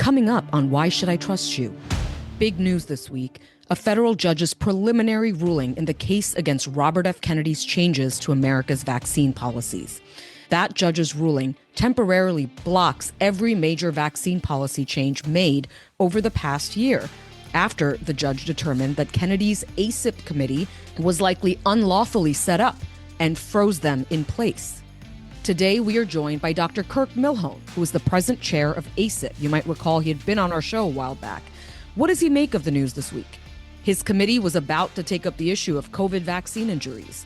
Coming up on Why Should I Trust You? Big news this week, a federal judge's preliminary ruling in the case against Robert F. Kennedy's changes to America's vaccine policies. That judge's ruling temporarily blocks every major vaccine policy change made over the past year, after the judge determined that Kennedy's ACIP committee was likely unlawfully set up and froze them in place. Today, we are joined by Dr. Kirk Milhoan, who is the present chair of ACIP. You might recall he had been on our show a while back. What does he make of the news this week? His committee was about to take up the issue of COVID vaccine injuries.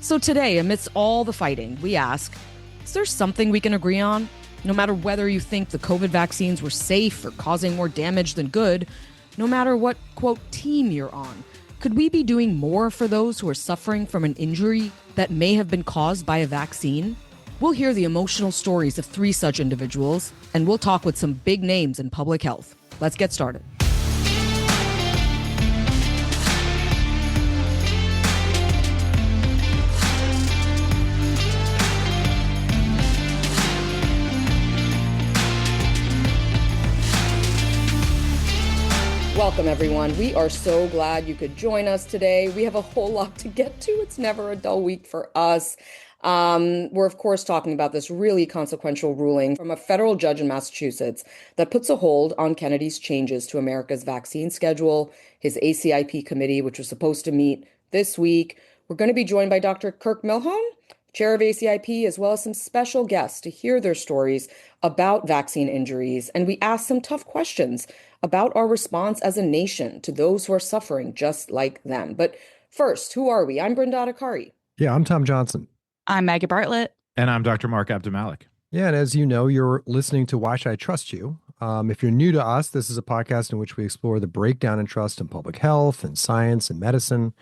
So today, amidst all the fighting, we ask, is there something we can agree on? No matter whether you think the COVID vaccines were safe or causing more damage than good, no matter what, quote, team you're on, could we be doing more for those who are suffering from an injury that may have been caused by a vaccine? We'll hear the emotional stories of 3 such individuals, and we'll talk with some big names in public health. Let's get started. Welcome, everyone. We are so glad you could join us today. We have a whole lot to get to. It's never a dull week for us. We're, of course, talking about this really consequential ruling from a federal judge in Massachusetts that puts a hold on Kennedy's changes to America's vaccine schedule, his ACIP committee, which was supposed to meet this week. We're going to be joined by Dr. Kirk Milhoan, chair of ACIP, as well as some special guests to hear their stories about vaccine injuries. And we ask some tough questions about our response as a nation to those who are suffering just like them. But first, who are we? I'm Brenda Akari. Yeah, I'm Tom Johnson. I'm Maggie Bartlett. And I'm Dr. Mark Abdumalik. Yeah, and as you know, you're listening to Why Should I Trust You? If you're new to us, this is a podcast in which we explore the breakdown in trust in public health and science and medicine.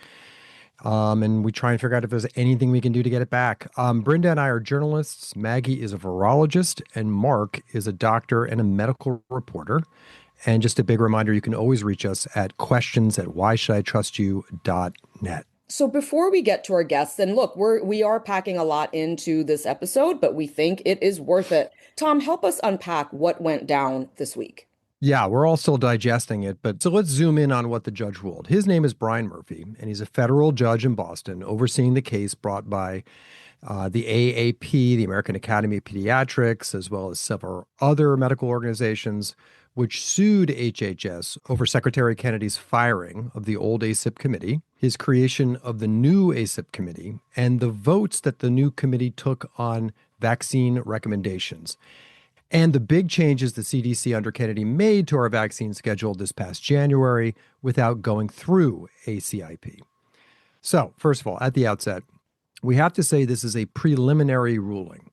And we try and figure out if there's anything we can do to get it back. Brenda and I are journalists. Maggie is a virologist, and Mark is a doctor and a medical reporter. And just a big reminder, you can always reach us at questions@whyshoulditrustyou.net. So before we get to our guests, and look, we are packing a lot into this episode, but we think it is worth it. Tom, help us unpack what went down this week. Yeah, we're all still digesting it, but so let's zoom in on what the judge ruled. His name is Brian Murphy, and he's a federal judge in Boston overseeing the case brought by the AAP, the American Academy of Pediatrics, as well as several other medical organizations, which sued HHS over Secretary Kennedy's firing of the old ACIP committee, his creation of the new ACIP committee, and the votes that the new committee took on vaccine recommendations, and the big changes the CDC under Kennedy made to our vaccine schedule this past January without going through ACIP. So, first of all, at the outset, we have to say this is a preliminary ruling,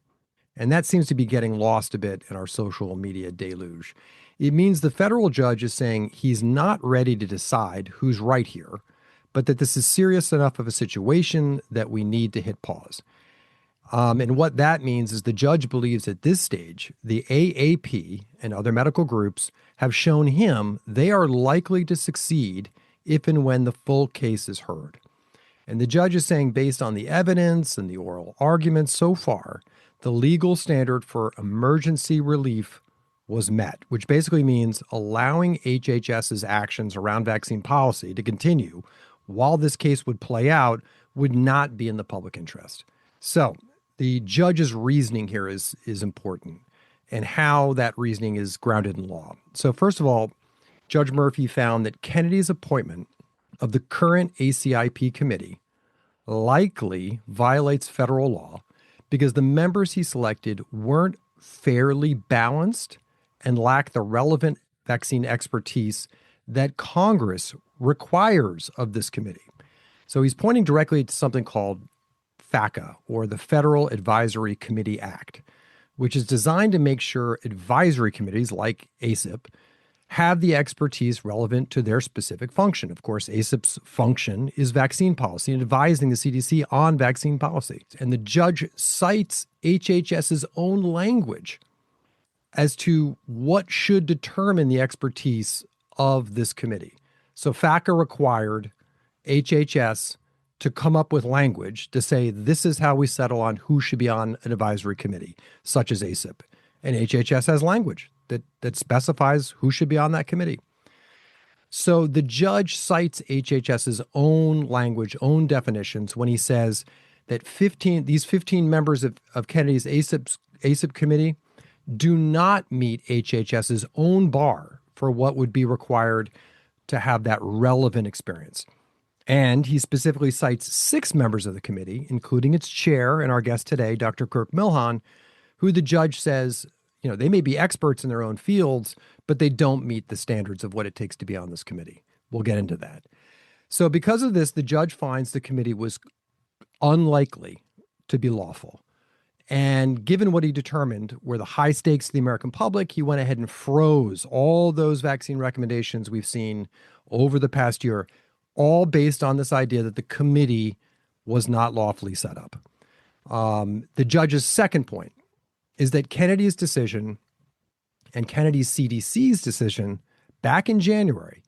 and that seems to be getting lost a bit in our social media deluge. It means the federal judge is saying he's not ready to decide who's right here, but that this is serious enough of a situation that we need to hit pause. And what that means is the judge believes at this stage, the AAP and other medical groups have shown him they are likely to succeed if and when the full case is heard. And the judge is saying, based on the evidence and the oral arguments so far, the legal standard for emergency relief was met, which basically means allowing HHS's actions around vaccine policy to continue while this case would play out would not be in the public interest. So the judge's reasoning here is important, and how that reasoning is grounded in law. So first of all, Judge Murphy found that Kennedy's appointment of the current ACIP committee likely violates federal law because the members he selected weren't fairly balanced and lack the relevant vaccine expertise that Congress requires of this committee. So he's pointing directly to something called FACA, or the Federal Advisory Committee Act, which is designed to make sure advisory committees like ACIP have the expertise relevant to their specific function. Of course, ACIP's function is vaccine policy and advising the CDC on vaccine policy. And the judge cites HHS's own language as to what should determine the expertise of this committee. So FACA required HHS to come up with language to say this is how we settle on who should be on an advisory committee, such as ACIP. And HHS has language. that specifies who should be on that committee. So the judge cites HHS's own language, own definitions when he says that these 15 members of Kennedy's ACIP committee do not meet HHS's own bar for what would be required to have that relevant experience. And he specifically cites 6 members of the committee, including its chair and our guest today, Dr. Kirk Milhoan, who the judge says, they may be experts in their own fields, but they don't meet the standards of what it takes to be on this committee. We'll get into that. So because of this, the judge finds the committee was unlikely to be lawful. And given what he determined were the high stakes to the American public, he went ahead and froze all those vaccine recommendations we've seen over the past year, all based on this idea that the committee was not lawfully set up. The judge's second point is that Kennedy's decision and Kennedy's CDC's decision back in January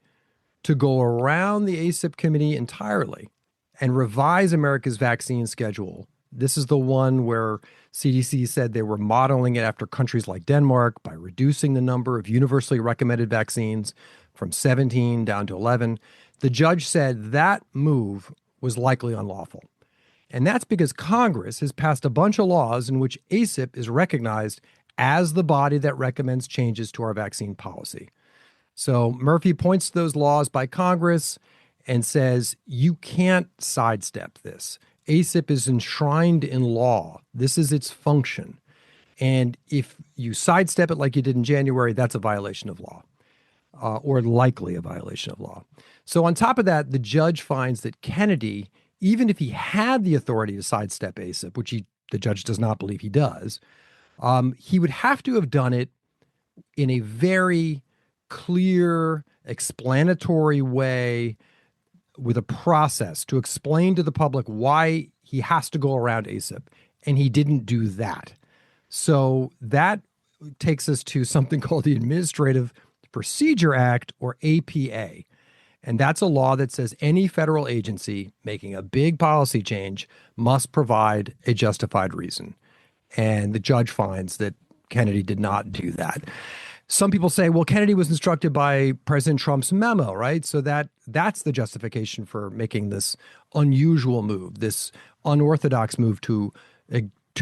to go around the ACIP committee entirely and revise America's vaccine schedule. This is the one where CDC said they were modeling it after countries like Denmark by reducing the number of universally recommended vaccines from 17 down to 11. The judge said that move was likely unlawful. And that's because Congress has passed a bunch of laws in which ACIP is recognized as the body that recommends changes to our vaccine policy. So Murphy points to those laws by Congress and says, you can't sidestep this. ACIP is enshrined in law. This is its function. And if you sidestep it like you did in January, that's a violation of law, or likely a violation of law. So on top of that, the judge finds that Kennedy, even if he had the authority to sidestep ACIP, which the judge does not believe he does, he would have to have done it in a very clear, explanatory way with a process to explain to the public why he has to go around ACIP. And he didn't do that. So that takes us to something called the Administrative Procedure Act, or APA. And that's a law that says any federal agency making a big policy change must provide a justified reason. And the judge finds that Kennedy did not do that. Some people say, well, Kennedy was instructed by President Trump's memo, right? So that's the justification for making this unusual move, this unorthodox move to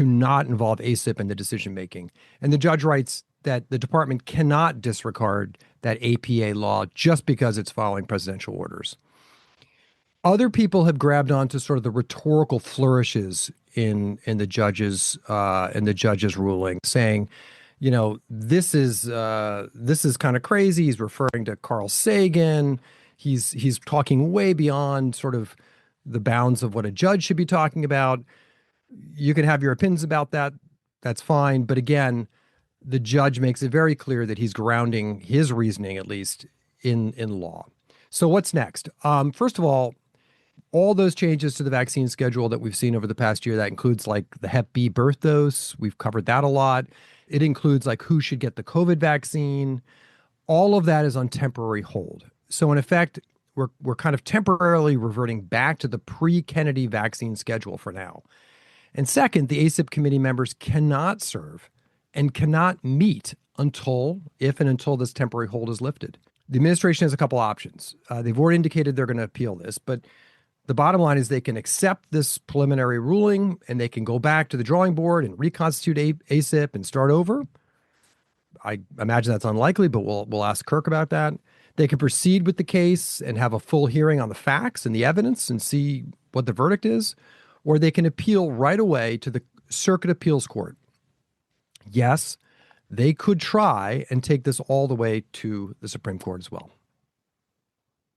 not involve ACIP in the decision making. And the judge writes that the department cannot disregard that APA law just because it's following presidential orders. Other people have grabbed onto sort of the rhetorical flourishes in the judge's ruling, saying, this is kind of crazy. He's referring to Carl Sagan. He's talking way beyond sort of the bounds of what a judge should be talking about. You can have your opinions about that. That's fine. But again, the judge makes it very clear that he's grounding his reasoning, at least, in law. So what's next? First of all those changes to the vaccine schedule that we've seen over the past year, that includes like the Hep B birth dose. We've covered that a lot. It includes like who should get the COVID vaccine. All of that is on temporary hold. So in effect, we're kind of temporarily reverting back to the pre-Kennedy vaccine schedule for now. And second, the ACIP committee members cannot serve and cannot meet until this temporary hold is lifted. The administration has a couple options. They've already indicated they're going to appeal this, but the bottom line is they can accept this preliminary ruling and they can go back to the drawing board and reconstitute ACIP and start over. I imagine that's unlikely, but we'll ask Kirk about that. They can proceed with the case and have a full hearing on the facts and the evidence and see what the verdict is, or they can appeal right away to the Circuit Appeals Court. Yes, they could try and take this all the way to the Supreme Court as well.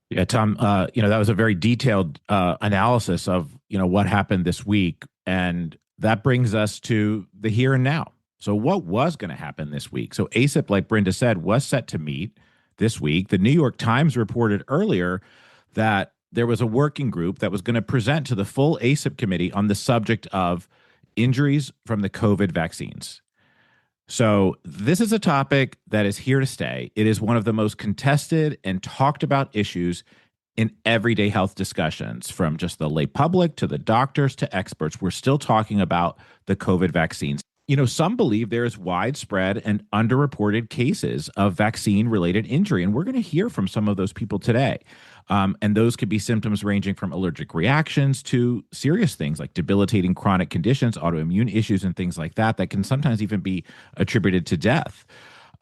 Yeah, Tom, that was a very detailed analysis of, what happened this week. And that brings us to the here and now. So what was going to happen this week? So ACIP, like Brenda said, was set to meet this week. The New York Times reported earlier that there was a working group that was going to present to the full ACIP committee on the subject of injuries from the COVID vaccines. So this is a topic that is here to stay. It is one of the most contested and talked about issues in everyday health discussions, from just the lay public to the doctors to experts. We're still talking about the COVID vaccines. some believe there is widespread and underreported cases of vaccine-related injury, and we're going to hear from some of those people today. And those could be symptoms ranging from allergic reactions to serious things like debilitating chronic conditions, autoimmune issues, and things like that can sometimes even be attributed to death.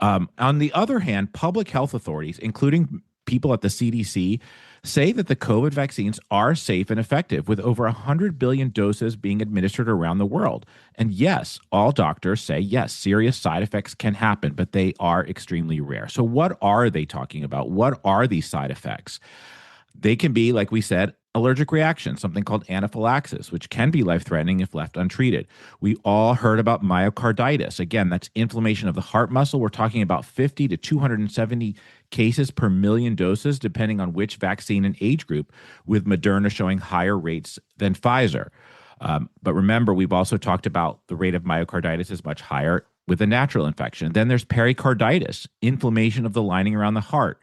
On the other hand, public health authorities, including people at the CDC, say that the COVID vaccines are safe and effective, with over 100 billion doses being administered around the world. And yes, all doctors say, yes, serious side effects can happen, but they are extremely rare. So what are they talking about? What are these side effects? They can be, like we said, allergic reaction, something called anaphylaxis, which can be life-threatening if left untreated. We all heard about myocarditis. Again, that's inflammation of the heart muscle. We're talking about 50 to 270 cases per million doses, depending on which vaccine and age group, with Moderna showing higher rates than Pfizer. But remember, we've also talked about the rate of myocarditis is much higher with a natural infection. Then there's pericarditis, inflammation of the lining around the heart,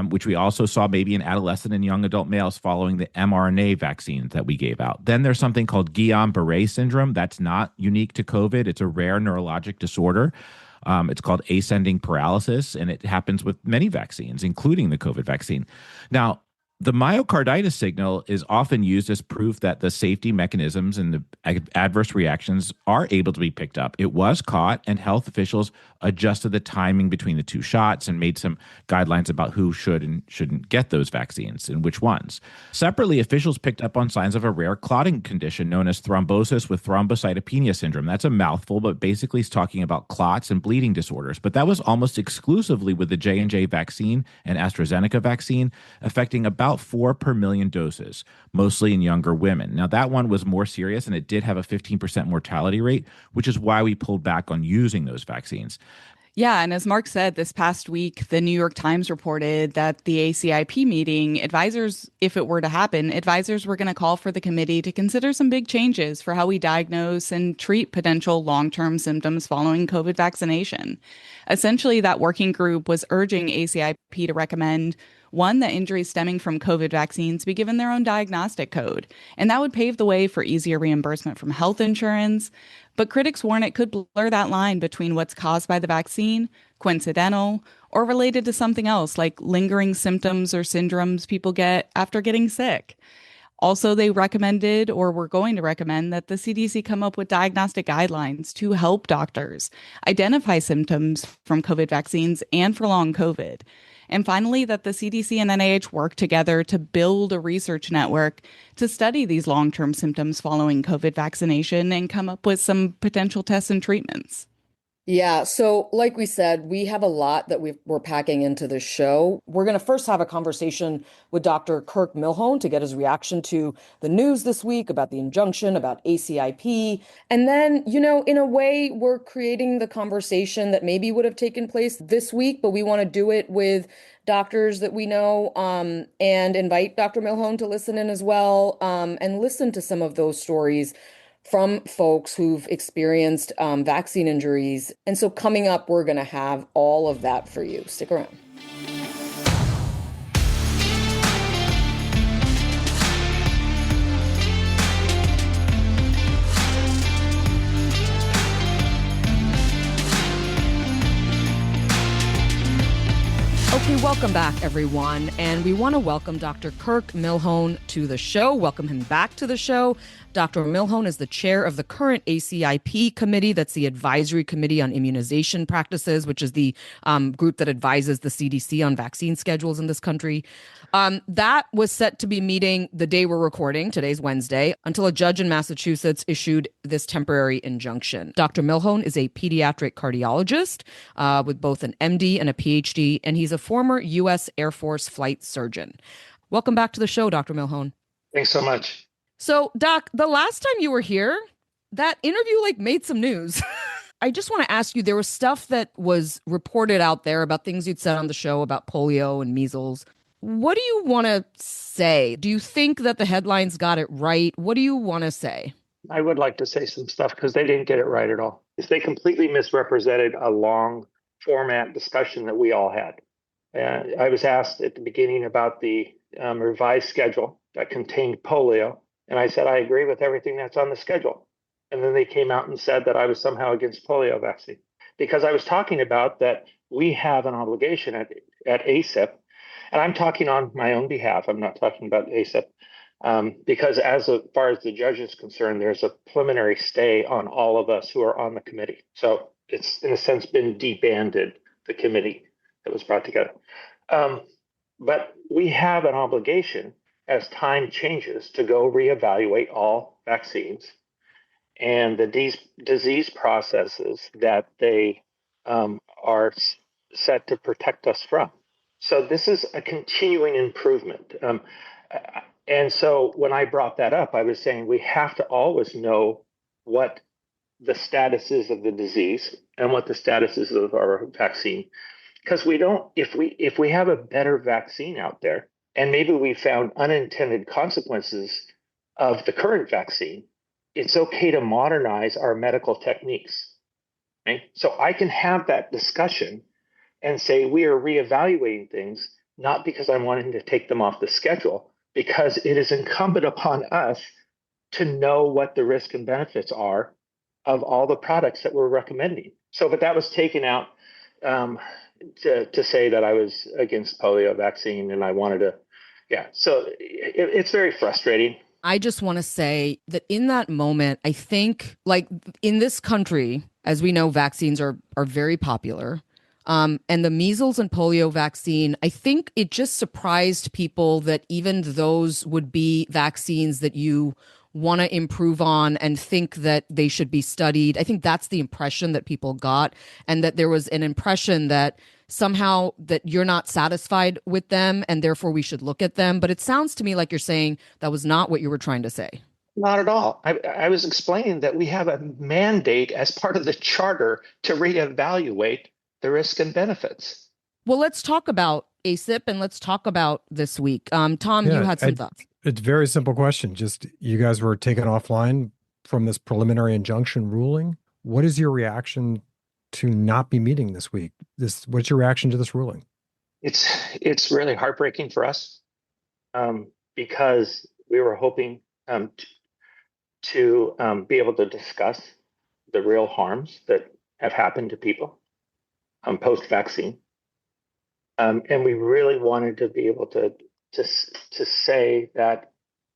which we also saw maybe in adolescent and young adult males following the mRNA vaccines that we gave out. Then there's something called Guillain-Barré syndrome. That's not unique to COVID. It's a rare neurologic disorder. It's called ascending paralysis, and it happens with many vaccines, including the COVID vaccine. Now, the myocarditis signal is often used as proof that the safety mechanisms and the adverse reactions are able to be picked up. It was caught, and health officials adjusted the timing between the two shots and made some guidelines about who should and shouldn't get those vaccines and which ones. Separately, officials picked up on signs of a rare clotting condition known as thrombosis with thrombocytopenia syndrome. That's a mouthful, but basically it's talking about clots and bleeding disorders. But that was almost exclusively with the J&J vaccine and AstraZeneca vaccine, affecting about 4 per million doses, mostly in younger women. Now, that one was more serious, and it did have a 15% mortality rate, which is why we pulled back on using those vaccines. Yeah, and as Mark said, this past week, the New York Times reported that the ACIP meeting, advisors, if it were to happen, advisors were going to call for the committee to consider some big changes for how we diagnose and treat potential long-term symptoms following COVID vaccination. Essentially, that working group was urging ACIP to recommend, one, that injuries stemming from COVID vaccines be given their own diagnostic code, and that would pave the way for easier reimbursement from health insurance. But critics warn it could blur that line between what's caused by the vaccine, coincidental, or related to something else like lingering symptoms or syndromes people get after getting sick. Also, they recommended, or were going to recommend, that the CDC come up with diagnostic guidelines to help doctors identify symptoms from COVID vaccines and for long COVID. And finally, that the CDC and NIH work together to build a research network to study these long-term symptoms following COVID vaccination and come up with some potential tests and treatments. Yeah, so like we said, we have a lot that we're packing into this show. We're going to first have a conversation with Dr. Kirk Milhoan to get his reaction to the news this week about the injunction, about ACIP. And then, in a way, we're creating the conversation that maybe would have taken place this week, but we want to do it with doctors that we know, and invite Dr. Milhoan to listen in as well, and listen to some of those stories from folks who've experienced vaccine injuries. And so coming up, we're going to have all of that for you. Stick around. Okay, welcome back, everyone. And we want to welcome Dr. Kirk Milhoan to the show. Welcome him back to the show. Dr. Milhoan is the chair of the current ACIP committee. That's the Advisory Committee on Immunization Practices, which is the group that advises the CDC on vaccine schedules in this country. That was set to be meeting the day we're recording, today's Wednesday, until a judge in Massachusetts issued this temporary injunction. Dr. Milhoan is a pediatric cardiologist with both an MD and a PhD, and he's a former U.S. Air Force flight surgeon. Welcome back to the show, Dr. Milhoan. Thanks so much. So, Doc, the last time you were here, that interview made some news. I just want to ask you, there was stuff that was reported out there about things you'd said on the show about polio and measles. What do you want to say? Do you think that the headlines got it right? What do you want to say? I would like to say some stuff because they didn't get it right at all. They completely misrepresented a long format discussion that we all had. I was asked at the beginning about the revised schedule that contained polio. And I said, I agree with everything that's on the schedule. And then they came out and said that I was somehow against polio vaccine because I was talking about that we have an obligation at ACIP, and I'm talking on my own behalf. I'm not talking about ACIP. Because as far as the judge is concerned, there's a preliminary stay on all of us who are on the committee. So it's, in a sense, been debanded, the committee that was brought together. But we have an obligation as time changes to go reevaluate all vaccines and the disease processes that they are set to protect us from. So this is a continuing improvement. And so when I brought that up, I was saying we have to always know what the status is of the disease and what the status is of our vaccine. Because we don't, if we have a better vaccine out there, and maybe we found unintended consequences of the current vaccine, it's okay to modernize our medical techniques. Right? So I can have that discussion and say we are reevaluating things, not because I'm wanting to take them off the schedule, because it is incumbent upon us to know what the risks and benefits are of all the products that we're recommending. So, but that was taken out to say that I was against polio vaccine and I wanted to, yeah. So it's very frustrating. I just want to say that in that moment, I think, like, in this country, as we know, vaccines are very popular. And the measles and polio vaccine, I think it just surprised people that even those would be vaccines that you want to improve on and think that they should be studied. I think that's the impression that people got, and that there was an impression that somehow that you're not satisfied with them and therefore we should look at them. But it sounds to me like you're saying that was not what you were trying to say. Not at all. I was explaining that we have a mandate as part of the charter to reevaluate the risk and benefits. Well, let's talk about ACIP and let's talk about this week. Tom, you had some thoughts. It's a very simple question. Just, you guys were taken offline from this preliminary injunction ruling. What is your reaction to not be meeting this week? What's your reaction to this ruling? It's really heartbreaking for us because we were hoping to be able to discuss the real harms that have happened to people post-vaccine. And we really wanted to be able to say that,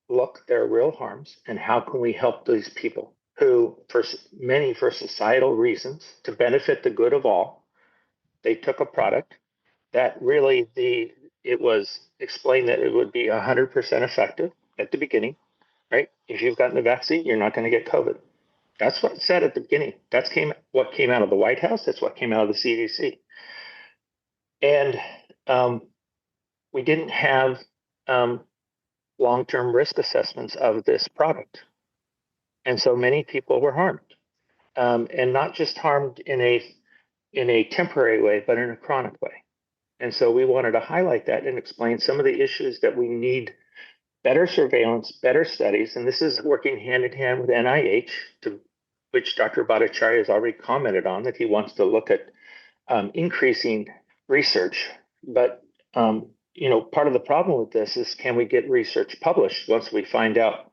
look, there are real harms, and how can we help these people who, for societal reasons, to benefit the good of all, they took a product that really it was explained that it would be 100% effective at the beginning, right? If you've gotten the vaccine, you're not going to get COVID. That's what it said at the beginning. What came out of the White House. That's what came out of the CDC. And we didn't have long-term risk assessments of this product. And so many people were harmed, and not just harmed in a temporary way, but in a chronic way. And so we wanted to highlight that and explain some of the issues that we need better surveillance, better studies. And this is working hand in hand with NIH, which Dr. Bhattacharya has already commented on, that he wants to look at increasing research. But, part of the problem with this is, can we get research published once we find out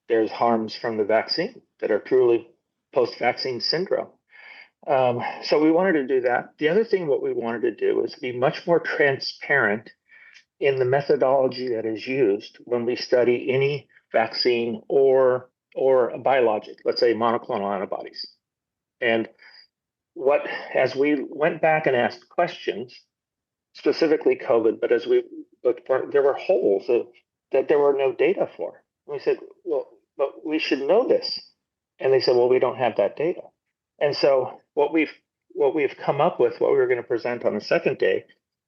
there's harms from the vaccine that are truly post-vaccine syndrome? So we wanted to do that. The other thing, what we wanted to do is be much more transparent in the methodology that is used when we study any vaccine or a biologic, let's say monoclonal antibodies. And as we went back and asked questions, specifically COVID, but as we looked for, there were holes that there were no data for. And we said, well, but we should know this. And they said, well, we don't have that data. And so what we've come up with, what we were going to present on the second day,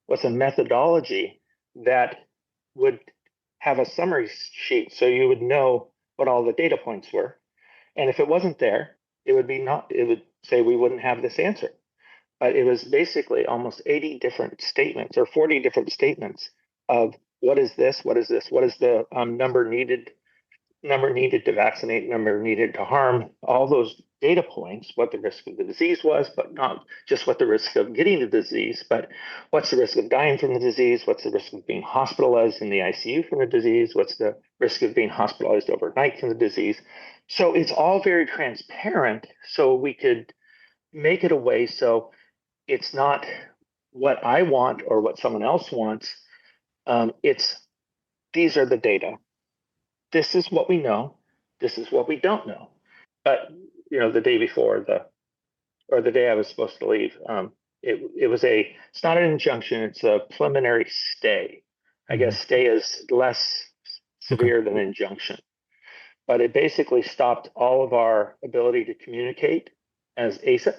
was a methodology that would have a summary sheet, so you would know what all the data points were. And if it wasn't there, it would say we wouldn't have this answer. But it was basically almost 80 different statements or 40 different statements of what is this, what is this, what is the number needed to vaccinate, number needed to harm, all those data points, what the risk of the disease was, but not just what the risk of getting the disease, but what's the risk of dying from the disease, what's the risk of being hospitalized in the ICU from the disease, what's the risk of being hospitalized overnight from the disease. So it's all very transparent, so we could make it a way so it's not what I want or what someone else wants. It's these are the data. This is what we know. This is what we don't know. But the day before the day I was supposed to leave, it's not an injunction. It's a preliminary stay. I guess stay is less severe than injunction, but it basically stopped all of our ability to communicate as ACIP.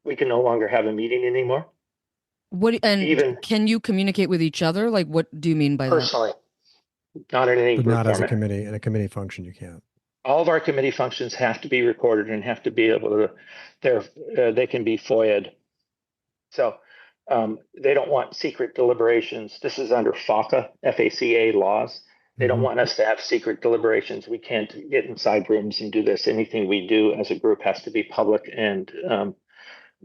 We can no longer have a meeting anymore. Even can you communicate with each other? Like, what do you mean by personally? Not in any but group not format. As a committee. In a committee function, you can't. All of our committee functions have to be recorded and have to be able to. They can be FOIA'd. So they don't want secret deliberations. This is under FACA laws. They don't want us to have secret deliberations. We can't get inside rooms and do this. Anything we do as a group has to be public and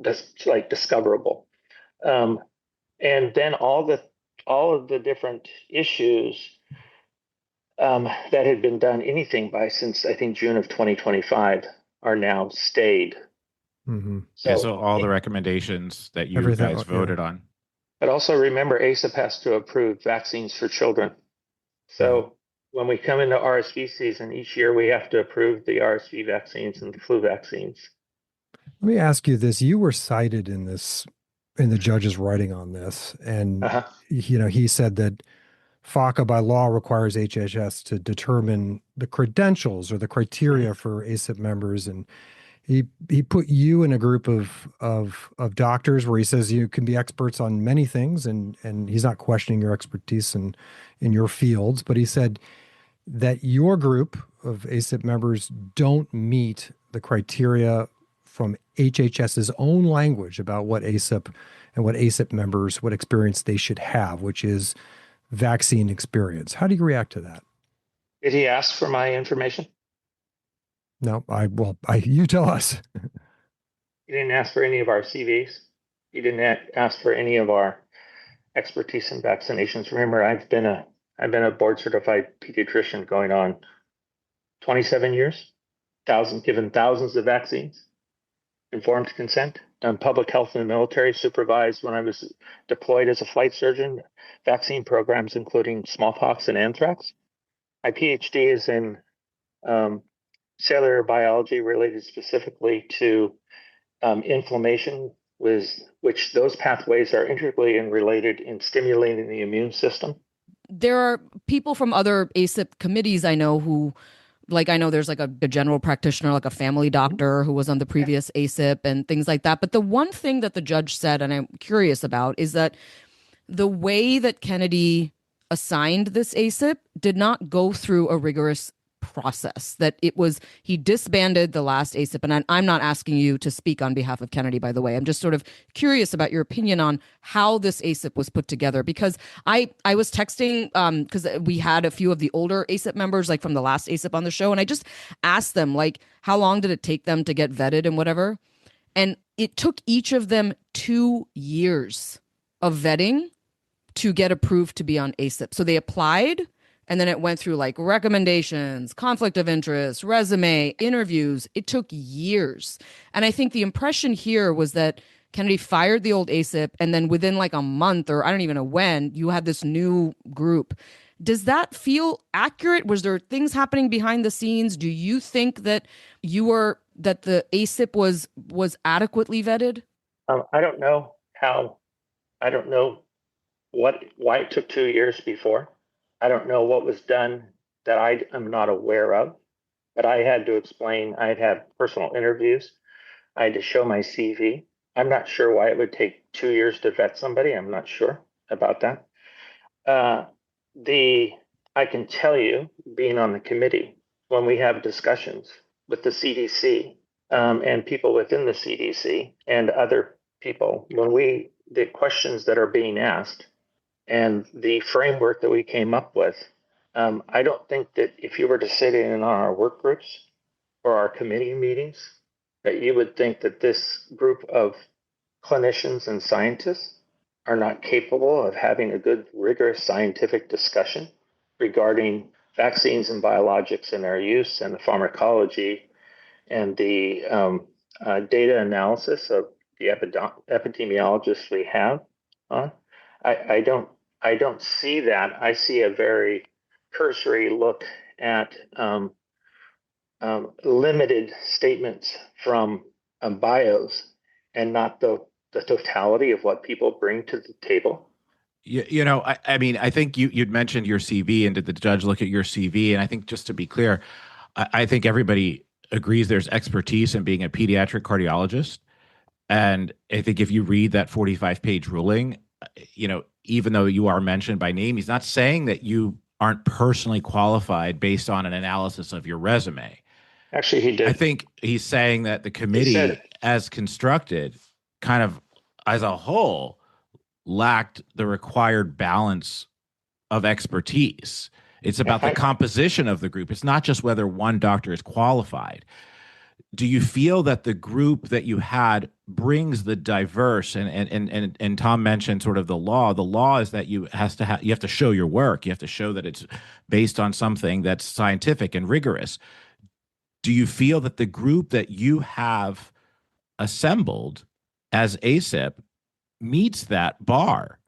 discoverable. And then all of the different issues that had been done since I think June of 2025 are now stayed. So all the recommendations that you guys voted on. But also remember, ACIP has to approve vaccines for children. So when we come into RSV season, each year we have to approve the RSV vaccines and the flu vaccines. Let me ask you this. You were cited in the judge's writing on this. And, he said that FACA by law requires HHS to determine the credentials or the criteria for ACIP members. And he put you in a group of doctors where he says you can be experts on many things, and he's not questioning your expertise in your fields, but he said that your group of ACIP members don't meet the criteria from HHS's own language about what ACIP and what ACIP members, what experience they should have, which is vaccine experience. How do you react to that? Did he ask for my information? No, you tell us. He didn't ask for any of our CVs. He didn't ask for any of our expertise in vaccinations. Remember, I've been a board certified pediatrician going on 27 years, given thousands of vaccines, informed consent, done public health in the military, supervised when I was deployed as a flight surgeon, vaccine programs including smallpox and anthrax. My PhD is in cellular biology related specifically to inflammation, which those pathways are integrally related in stimulating the immune system. There are people from other ACIP committees I know who, I know there's a general practitioner, like a family doctor who was on the previous ACIP and things like that. But the one thing that the judge said, and I'm curious about, is that the way that Kennedy assigned this ACIP did not go through a rigorous process, that he disbanded the last ACIP. And I'm not asking you to speak on behalf of Kennedy, by the way. I'm just sort of curious about your opinion on how this ACIP was put together, because I was texting because we had a few of the older ACIP members from the last ACIP on the show, and I just asked them how long did it take them to get vetted and whatever, and it took each of them 2 years of vetting to get approved to be on ACIP. So they applied, and then it went through recommendations, conflict of interest, resume, interviews. It took years. And I think the impression here was that Kennedy fired the old ACIP, and then within a month, or I don't even know when, you had this new group. Does that feel accurate? Was there things happening behind the scenes? Do you think that the ACIP was adequately vetted? I don't know why it took 2 years before. I don't know what was done that I am not aware of, but I had to explain. I had had personal interviews. I had to show my CV. I'm not sure why it would take 2 years to vet somebody. I'm not sure about that. I can tell you, being on the committee, when we have discussions with the CDC and people within the CDC and other people, the questions that are being asked and the framework that we came up with, I don't think that if you were to sit in on our work groups or our committee meetings, that you would think that this group of clinicians and scientists are not capable of having a good, rigorous scientific discussion regarding vaccines and biologics and their use and the pharmacology and the data analysis of the epidemiologists we have on. I don't see that. I see a very cursory look at limited statements from bios and not the totality of what people bring to the table. I mean, I think you'd mentioned your CV, and did the judge look at your CV? And I think, just to be clear, I think everybody agrees there's expertise in being a pediatric cardiologist. And I think if you read that 45-page ruling, even though you are mentioned by name, he's not saying that you aren't personally qualified based on an analysis of your resume. Actually, he did. I think he's saying that the committee, as constructed, kind of as a whole, lacked the required balance of expertise. It's about the composition of the group. It's not just whether one doctor is qualified. Do you feel that the group that you had brings the diverse, and Tom mentioned sort of the law. The law is that you have to show your work. You have to show that it's based on something that's scientific and rigorous. Do you feel that the group that you have assembled as ACIP meets that bar?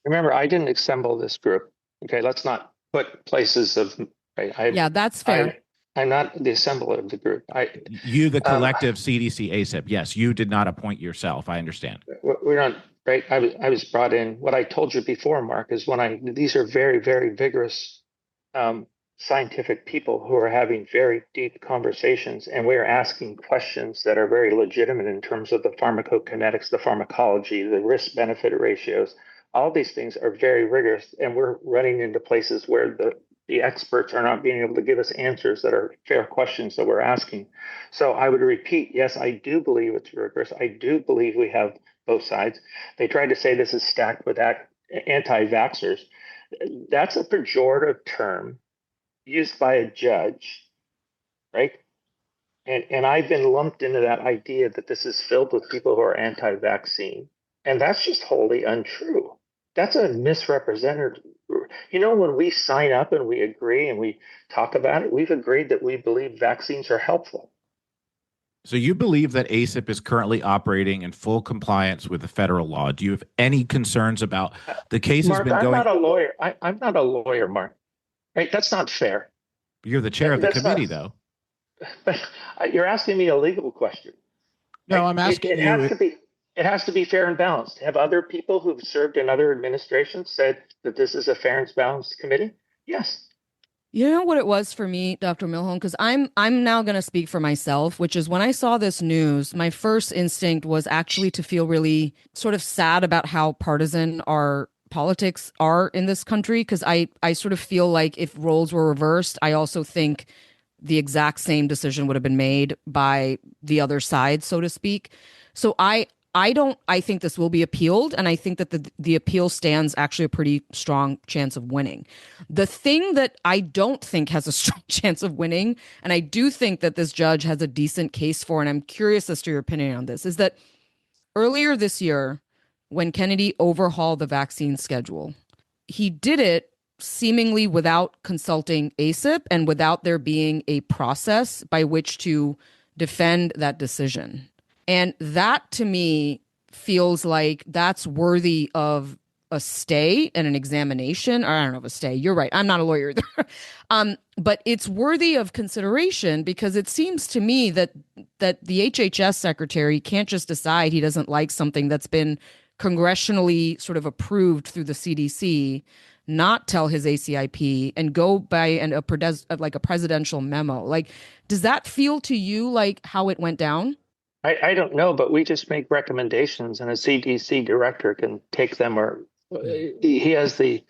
Remember, I didn't assemble this group. Okay, let's not put places of. Yeah, that's fair. I'm not the assembler of the group. The collective CDC ACIP. Yes, you did not appoint yourself. I understand. We're not right. I was brought in. What I told you before, Mark, is these are very, very vigorous scientific people who are having very deep conversations, and we're asking questions that are very legitimate in terms of the pharmacokinetics, the pharmacology, the risk-benefit ratios. All these things are very rigorous, and we're running into places where the experts are not being able to give us answers that are fair questions that we're asking. So I would repeat, yes, I do believe it's rigorous. I do believe we have both sides. They tried to say this is stacked with anti-vaxxers. That's a pejorative term used by a judge, right? And I've been lumped into that idea that this is filled with people who are anti-vaccine. And that's just wholly untrue. That's a misrepresented. When we sign up and we agree and we talk about it, we've agreed that we believe vaccines are helpful. So you believe that ACIP is currently operating in full compliance with the federal law. Do you have any concerns about the case? Mark, I'm not a lawyer. I'm not a lawyer, Mark. Right? That's not fair. You're the chair of the committee, though. But you're asking me a legal question. No, I'm asking you. It has to be fair and balanced. Have other people who've served in other administrations said that this is a fair and balanced committee? Yes. You know what it was for me, Dr. Milhoan? Because I'm now going to speak for myself, which is when I saw this news, my first instinct was actually to feel really sort of sad about how partisan our politics are in this country. Because I sort of feel like if roles were reversed, I also think the exact same decision would have been made by the other side, so to speak. So I think this will be appealed, and I think that the appeal stands actually a pretty strong chance of winning. The thing that I don't think has a strong chance of winning, and I do think that this judge has a decent case for, and I'm curious as to your opinion on this, is that earlier this year, when Kennedy overhauled the vaccine schedule, he did it seemingly without consulting ACIP and without there being a process by which to defend that decision. And that, to me, feels like that's worthy of a stay and an examination. Or I don't know if a stay. You're right. I'm not a lawyer either. But it's worthy of consideration because it seems to me that the HHS secretary can't just decide he doesn't like something that's been congressionally sort of approved through the CDC, not tell his ACIP, and go by a presidential memo. Like, does that feel to you like how it went down? I don't know, but we just make recommendations, and a CDC director can take them, or he has the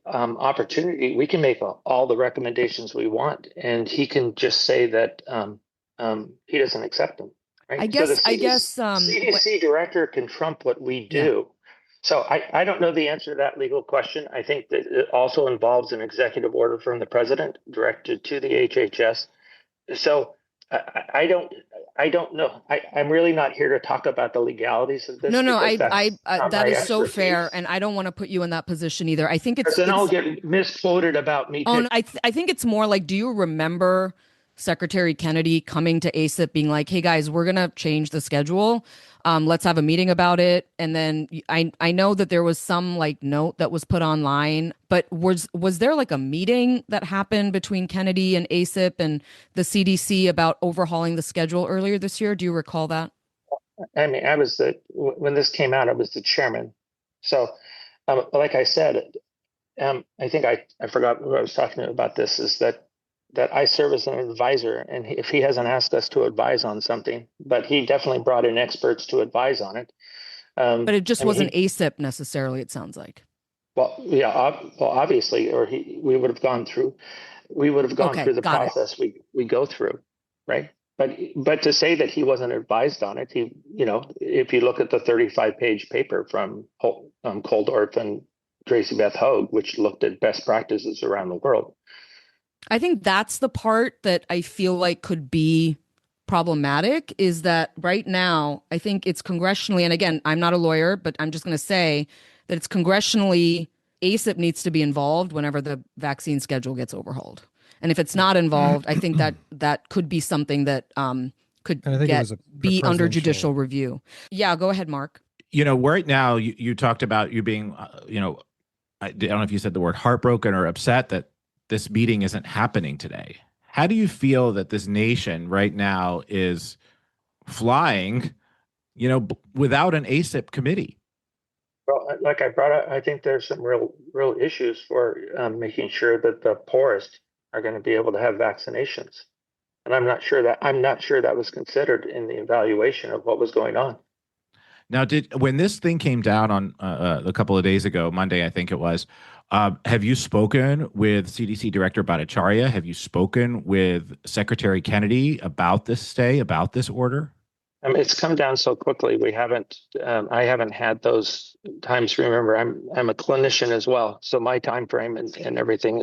opportunity. We can make all the recommendations we want, and he can just say that he doesn't accept them. Right? I guess CDC director can trump what we do. Yeah. So I don't know the answer to that legal question. I think that it also involves an executive order from the president directed to the HHS. So I don't know. I'm really not here to talk about the legalities of this. No, that is so fair, and I don't want to put you in that position either. I think it's then I'll get misquoted about me. I think it's more like, do you remember Secretary Kennedy coming to ACIP being like, hey guys, we're going to change the schedule. Let's have a meeting about it. And then I know that there was some like note that was put online, but was there like a meeting that happened between Kennedy and ACIP and the CDC about overhauling the schedule earlier this year? Do you recall that? I mean, when this came out, I was the chairman. So, like I said, I think I forgot what I was talking about this is that I serve as an advisor, and if he hasn't asked us to advise on something, but he definitely brought in experts to advise on it. But it just wasn't ACIP necessarily, it sounds like. Well, yeah, obviously, or we would have gone through the process we go through, right? But to say that he wasn't advised on it, if you look at the 35-page paper from Koldorf and Tracy Beth Hogue, which looked at best practices around the world. I think that's the part that I feel like could be problematic, is that right now, I think it's congressionally, and again, I'm not a lawyer, but I'm just going to say that it's congressionally, ACIP needs to be involved whenever the vaccine schedule gets overhauled. And if it's not involved, I think that could be something that could be under judicial review. Yeah, go ahead, Mark. Right now, you talked about you being, I don't know if you said the word heartbroken or upset that this meeting isn't happening today. How do you feel that this nation right now is flying, without an ACIP committee? Well, like I brought up, I think there's some real issues for making sure that the poorest are going to be able to have vaccinations. And I'm not sure that was considered in the evaluation of what was going on. Now, when this thing came down on a couple of days ago, Monday, I think it was, have you spoken with CDC Director Bhattacharya? Have you spoken with Secretary Kennedy about this stay, about this order? It's come down so quickly. We haven't. I haven't had those times. Remember, I'm a clinician as well, so my time frame and everything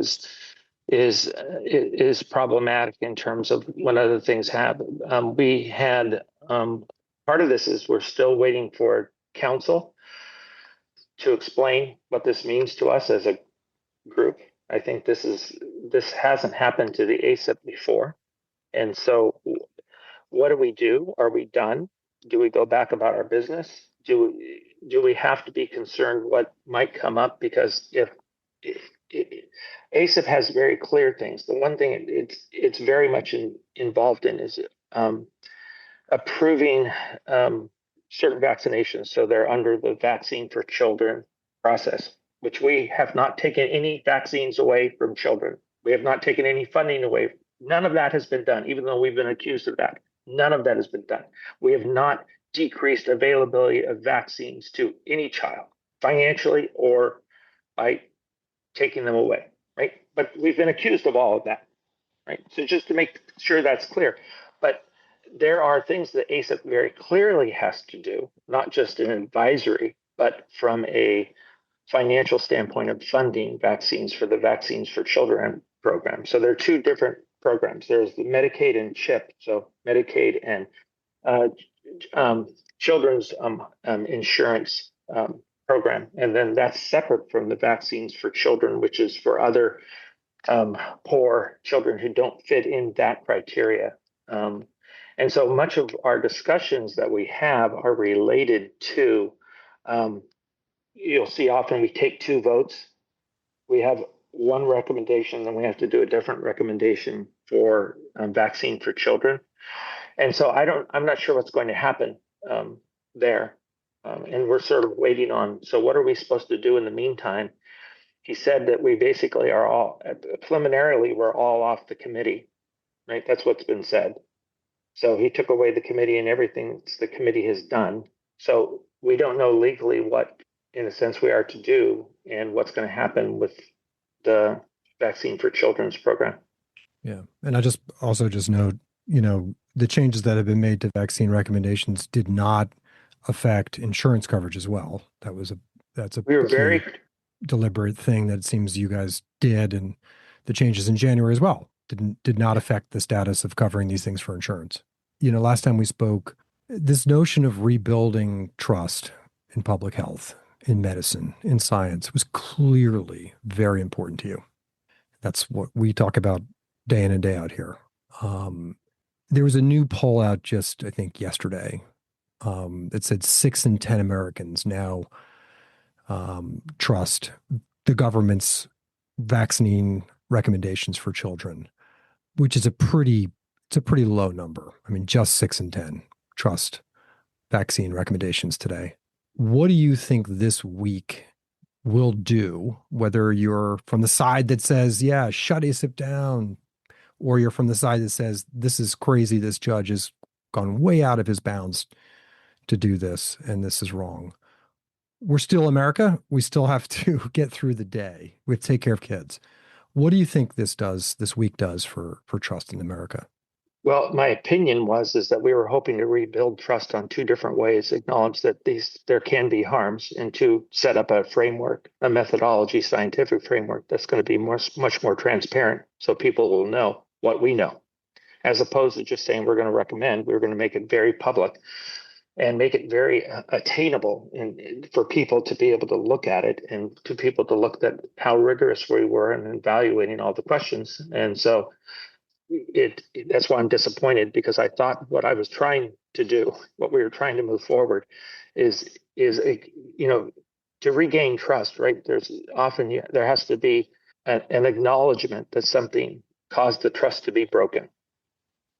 is problematic in terms of when other things happen. We had part of this is we're still waiting for counsel to explain what this means to us as a group. I think this hasn't happened to the ACIP before, and so what do we do? Are we done? Do we go back about our business? Do we have to be concerned what might come up? Because if ACIP has very clear things. The one thing it's very much involved in is approving certain vaccinations. So they're under the vaccine for children process, which we have not taken any vaccines away from children. We have not taken any funding away. None of that has been done, even though we've been accused of that. None of that has been done. We have not decreased availability of vaccines to any child financially or by taking them away, right? But we've been accused of all of that, right? So just to make sure that's clear. But there are things that ACIP very clearly has to do, not just an advisory, but from a financial standpoint of funding vaccines for the Vaccines for Children program. So there are two different programs. There's the Medicaid and CHIP, so Medicaid and children's insurance program. And then that's separate from the Vaccines for Children, which is for other poor children who don't fit in that criteria. And so much of our discussions that we have are related to, you'll see often we take two votes. We have one recommendation, then we have to do a different recommendation for vaccine for children. And so I'm not sure what's going to happen there. And we're sort of waiting on, so what are we supposed to do in the meantime? He said that we basically are preliminarily, we're all off the committee, right? That's what's been said. So he took away the committee and everything the committee has done. So we don't know legally what, in a sense, we are to do and what's going to happen with the Vaccine for Children's program. Yeah. And I just note, the changes that have been made to vaccine recommendations did not affect insurance coverage as well. That's a very deliberate thing that it seems you guys did, and the changes in January as well did not affect the status of covering these things for insurance. Last time we spoke, this notion of rebuilding trust in public health, in medicine, in science was clearly very important to you. That's what we talk about day in and day out here. There was a new poll out just, I think, yesterday that said 6 in 10 Americans now trust the government's vaccine recommendations for children, which is it's a pretty low number. I mean, just 6 in 10 trust vaccine recommendations today. What do you think this week will do, whether you're from the side that says, yeah, shut ACIP down, or you're from the side that says, this is crazy, this judge has gone way out of his bounds to do this, and this is wrong. We're still America. We still have to get through the day. We have to take care of kids. What do you think this week does for trust in America? Well, my opinion is that we were hoping to rebuild trust on two different ways, acknowledge that there can be harms, and to set up a framework, a methodology, scientific framework that's going to be much more transparent, so people will know what we know, as opposed to just saying we're going to recommend. We're going to make it very public and make it very attainable, and for people to be able to look at it, and to people to look at how rigorous we were in evaluating all the questions. And so that's why I'm disappointed, because I thought what I was trying to do, what we were trying to move forward, is to regain trust. Right? There has to be an acknowledgement that something caused the trust to be broken.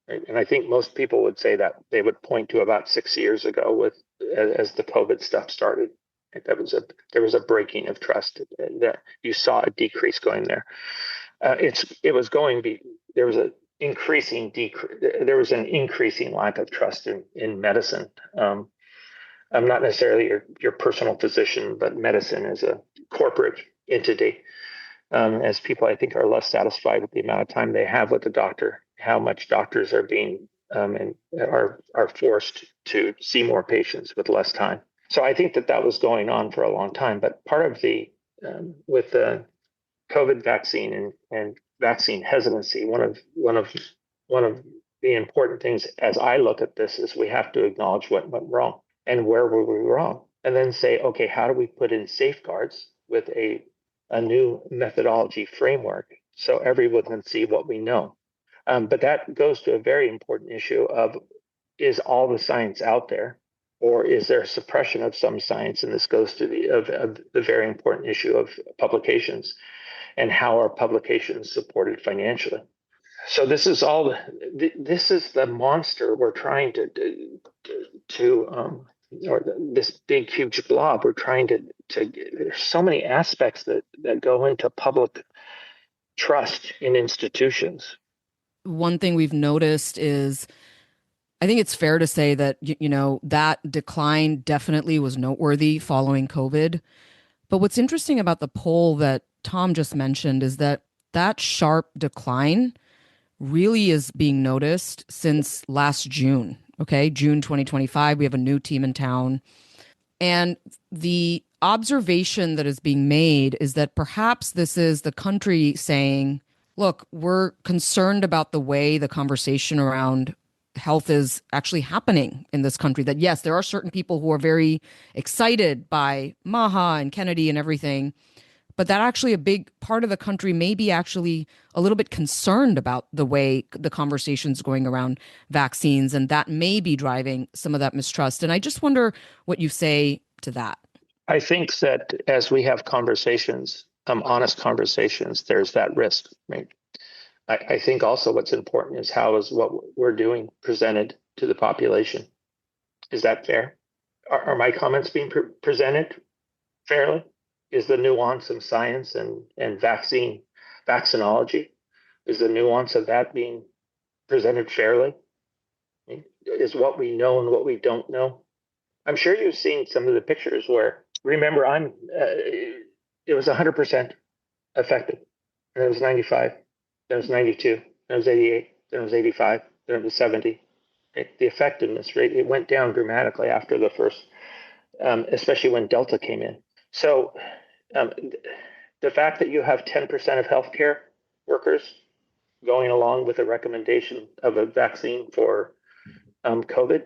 Right? And I think most people would say that they would point to about 6 years ago as the COVID stuff started. Right? There was a breaking of trust, that you saw a decrease going there. There was an increasing lack of trust in medicine. I'm not necessarily your personal physician, but medicine is a corporate entity. As people, I think, are less satisfied with the amount of time they have with the doctor, how much doctors are being and are forced to see more patients with less time. So I think that was going on for a long time. But part of with the COVID vaccine and vaccine hesitancy, one of the important things as I look at this is we have to acknowledge what went wrong and where were we wrong, and then say, okay, how do we put in safeguards with a new methodology framework so everyone can see what we know. But that goes to a very important issue of, is all the science out there, or is there a suppression of some science? And this goes to the very important issue of publications, and how are publications supported financially. So this is this is the monster we're trying or this big, huge blob we're trying to there's so many aspects that go into public trust in institutions. One thing we've noticed is, I think it's fair to say that, that decline definitely was noteworthy following COVID. But what's interesting about the poll that Tom just mentioned is that sharp decline really is being noticed since last June. Okay, June 2025, we have a new team in town. And the observation that is being made is that perhaps this is the country saying, look, we're concerned about the way the conversation around health is actually happening in this country. That yes, there are certain people who are very excited by Maha and Kennedy and everything, but that actually a big part of the country may be actually a little bit concerned about the way the conversation's going around vaccines, and that may be driving some of that mistrust. And I just wonder what you say to that. I think that as we have conversations, honest conversations, there's that risk, right? I think also what's important is how is what we're doing presented to the population. Is that fair? Are my comments being presented fairly? Is the nuance of science and vaccinology, is the nuance of that being presented fairly? Is what we know and what we don't know? I'm sure you've seen some of the pictures where, remember, it was 100% effective, and it was 95, then it was 92, then it was 88, then it was 85, then it was 70. The effectiveness rate, it went down dramatically after the first, especially when Delta came in. So the fact that you have 10% of healthcare workers going along with a recommendation of a vaccine for COVID,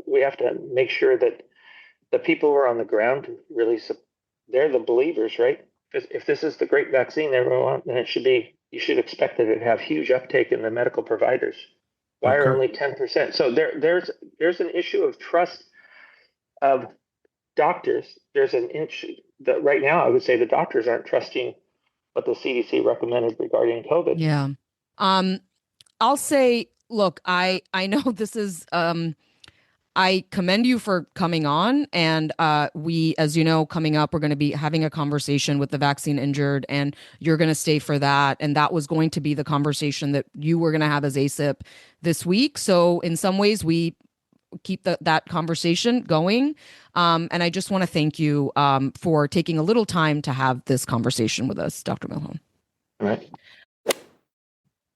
we have to make sure that the people who are on the ground really, they're the believers, right? If this is the great vaccine everyone wants, then it should be you should expect that it have huge uptake in the medical providers. Why Well, are Kirk, only 10%? So there's an issue of trust of doctors. There's an issue that right now I would say the doctors aren't trusting what the CDC recommended regarding COVID. Yeah. I'll say, look, I know this is I commend you for coming on. And we, as you know, coming up, we're going to be having a conversation with the vaccine injured, and you're going to stay for that. And that was going to be the conversation that you were going to have as ACIP this week. So in some ways, we keep that conversation going. And I just want to thank you for taking a little time to have this conversation with us, Dr. Milhoan. Right.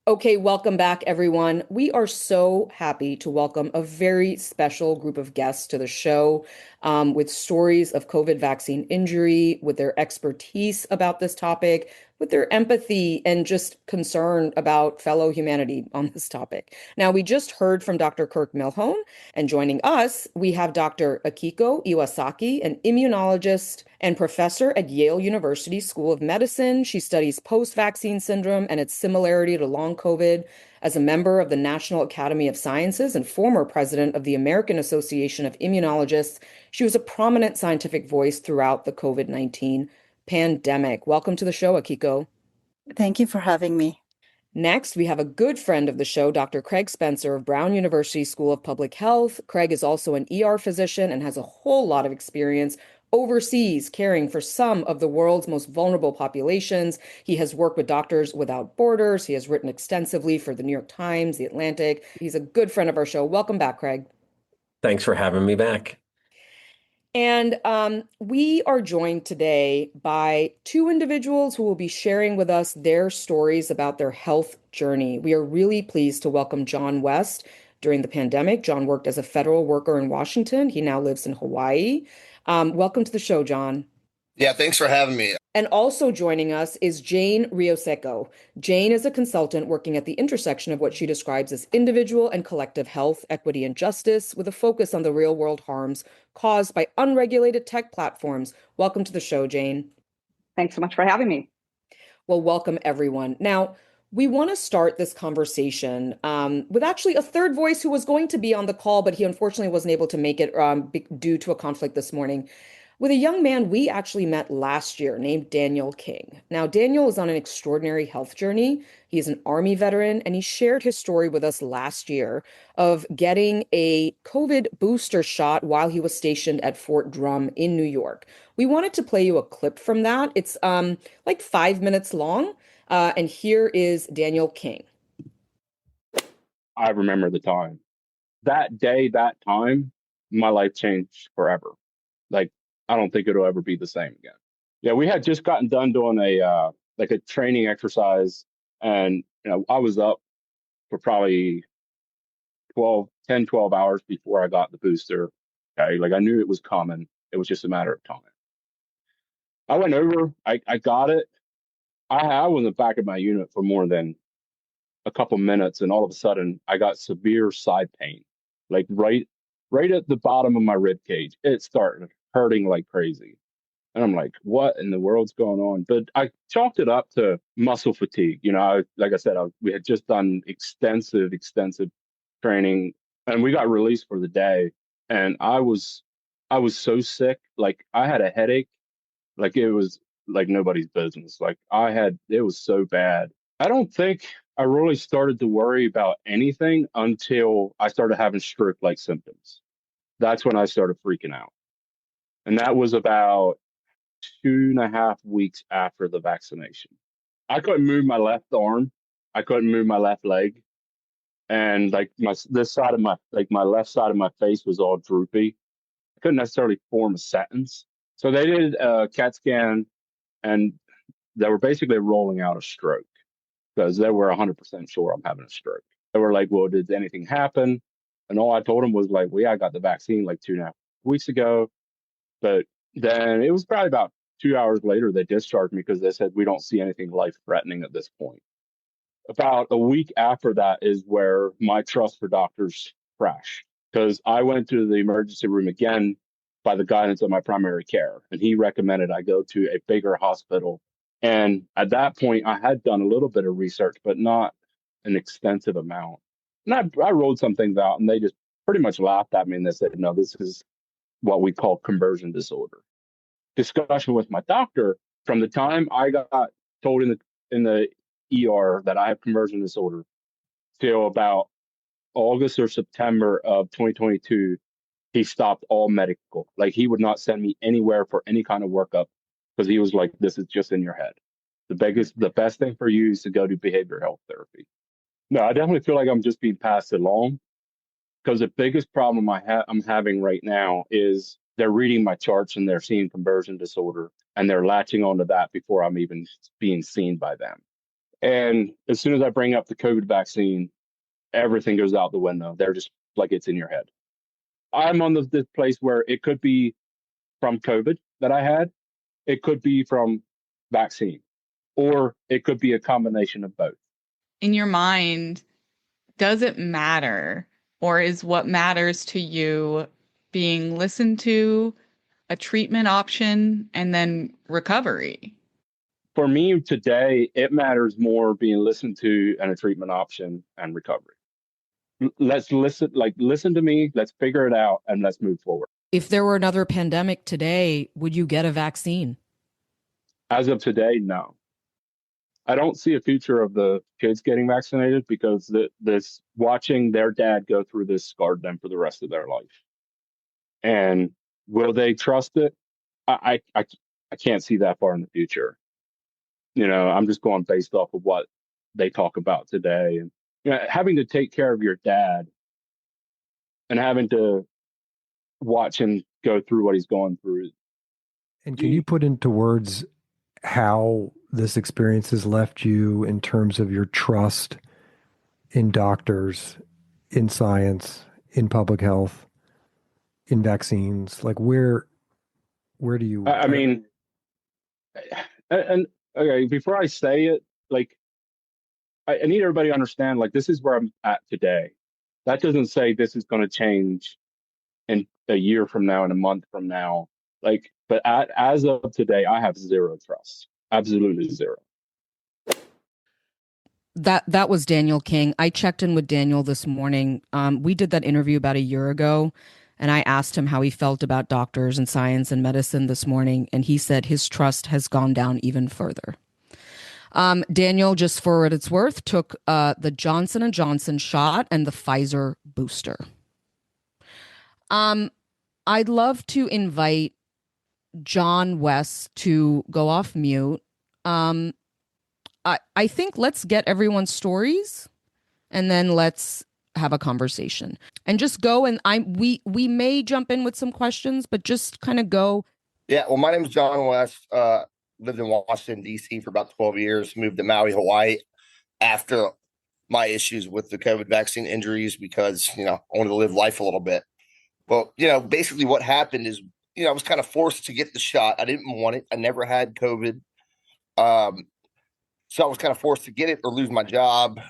Okay, welcome back, everyone. We are so happy to welcome a very special group of guests to the show with stories of COVID vaccine injury, with their expertise about this topic, with their empathy and just concern about fellow humanity on this topic. Now, we just heard from Dr. Kirk Milhoan, and joining us, we have Dr. Akiko Iwasaki, an immunologist and professor at Yale University School of Medicine. She studies post-vaccine syndrome and its similarity to long COVID. As a member of the National Academy of Sciences and former president of the American Association of Immunologists, she was a prominent scientific voice throughout the COVID-19 pandemic. Welcome to the show, Akiko. Thank you for having me. Next, we have a good friend of the show, Dr. Craig Spencer of Brown University School of Public Health. Craig is also an ER physician and has a whole lot of experience overseas caring for some of the world's most vulnerable populations. He has worked with Doctors Without Borders. He has written extensively for the New York Times, The Atlantic. He's a good friend of our show. Welcome back, Craig. Thanks for having me back. And we are joined today by two individuals who will be sharing with us their stories about their health journey. We are really pleased to welcome John West. During the pandemic, John worked as a federal worker in Washington. He now lives in Hawaii. Welcome to the show, John. Yeah, thanks for having me. And also joining us is Jane Rioseco. Jane is a consultant working at the intersection of what she describes as individual and collective health, equity, and justice, with a focus on the real-world harms caused by unregulated tech platforms. Welcome to the show, Jane. Thanks so much for having me. Well, welcome, everyone. Now, we want to start this conversation with actually a third voice who was going to be on the call, but he unfortunately wasn't able to make it due to a conflict this morning, with a young man we actually met last year named Daniel King. Now, Daniel is on an extraordinary health journey. He is an Army veteran, and he shared his story with us last year of getting a COVID booster shot while he was stationed at Fort Drum in New York. We wanted to play you a clip from that. It's like 5 minutes long, and here is Daniel King. I remember the time. That day, that time, my life changed forever. Like, I don't think it'll ever be the same again. Yeah, we had just gotten done doing a training exercise, and I was up for probably 12 hours before I got the booster. Okay, like I knew it was coming. It was just a matter of time. I went over, I got it. I was in the back of my unit for more than a couple minutes, and all of a sudden I got severe side pain, like right at the bottom of my rib cage. It started hurting like crazy. And I'm like, what in the world's going on? But I chalked it up to muscle fatigue. Like I said, we had just done extensive training, and we got released for the day. And I was so sick. Like I had a headache. Like it was like nobody's business. Like it was so bad. I don't think I really started to worry about anything until I started having stroke-like symptoms. That's when I started freaking out. And that was about 2.5 weeks after the vaccination. I couldn't move my left arm. I couldn't move my left leg. And like my left side of my face was all droopy. I couldn't necessarily form a sentence. So they did a CAT scan, and they were basically rolling out a stroke because they were 100% sure I'm having a stroke. They were like, well, did anything happen? And all I told them was like, well, yeah, I got the vaccine like 2.5 weeks ago. But then it was probably about 2 hours later, they discharged me because they said, we don't see anything life-threatening at this point. About a week after that is where my trust for doctors crashed, because I went to the emergency room again by the guidance of my primary care, and he recommended I go to a bigger hospital And at that point, I had done a little bit of research, but not an extensive amount. And I wrote some things out, and they just pretty much laughed at me, and they said, no, this is what we call conversion disorder. Discussion with my doctor, from the time I got told in the ER that I have conversion disorder till about August or September of 2022, he stopped all medical. Like, he would not send me anywhere for any kind of workup because he was like, this is just in your head. The best thing for you is to go to behavioral health therapy. No, I definitely feel like I'm just being passed along, because the biggest problem I'm having right now is they're reading my charts and they're seeing conversion disorder, and they're latching onto that before I'm even being seen by them. And as soon as I bring up the COVID vaccine, everything goes out the window. They're just like, it's in your head. I'm on this place where it could be from COVID that I had. It could be from vaccine, or it could be a combination of both. In your mind, does it matter, or is what matters to you being listened to, a treatment option, and then recovery? For me today, it matters more being listened to and a treatment option and recovery. Let's listen to me. Let's figure it out and let's move forward. If there were another pandemic today, would you get a vaccine? As of today, no. I don't see a future of the kids getting vaccinated, because this watching their dad go through this scarred them for the rest of their life. And will they trust it? I can't see that far in the future. I'm just going based off of what they talk about today. And having to take care of your dad and having to watch him go through what he's going through. And can you put into words how this experience has left you in terms of your trust in doctors, in science, in public health, in vaccines? Like, where do you? I mean, and okay, before I say it, like, I need everybody to understand, like, this is where I'm at today. That doesn't say this is going to change in a year from now, in a month from now. Like, but as of today, I have zero trust. Absolutely zero. That was Daniel King. I checked in with Daniel this morning. We did that interview about a year ago, and I asked him how he felt about doctors and science and medicine this morning, and he said his trust has gone down even further. Daniel, just for what it's worth, took the Johnson & Johnson shot and the Pfizer booster. I'd love to invite John West to go off mute. I think let's get everyone's stories, and then let's have a conversation. And just go, and we may jump in with some questions, but just kind of go. Yeah, well, my name is John West. Lived in Washington, D.C. for about 12 years, moved to Maui, Hawaii after my issues with the COVID vaccine injuries, because, I wanted to live life a little bit. But, basically what happened is, I was kind of forced to get the shot. I didn't want it. I never had COVID. So I was kind of forced to get it or lose my job.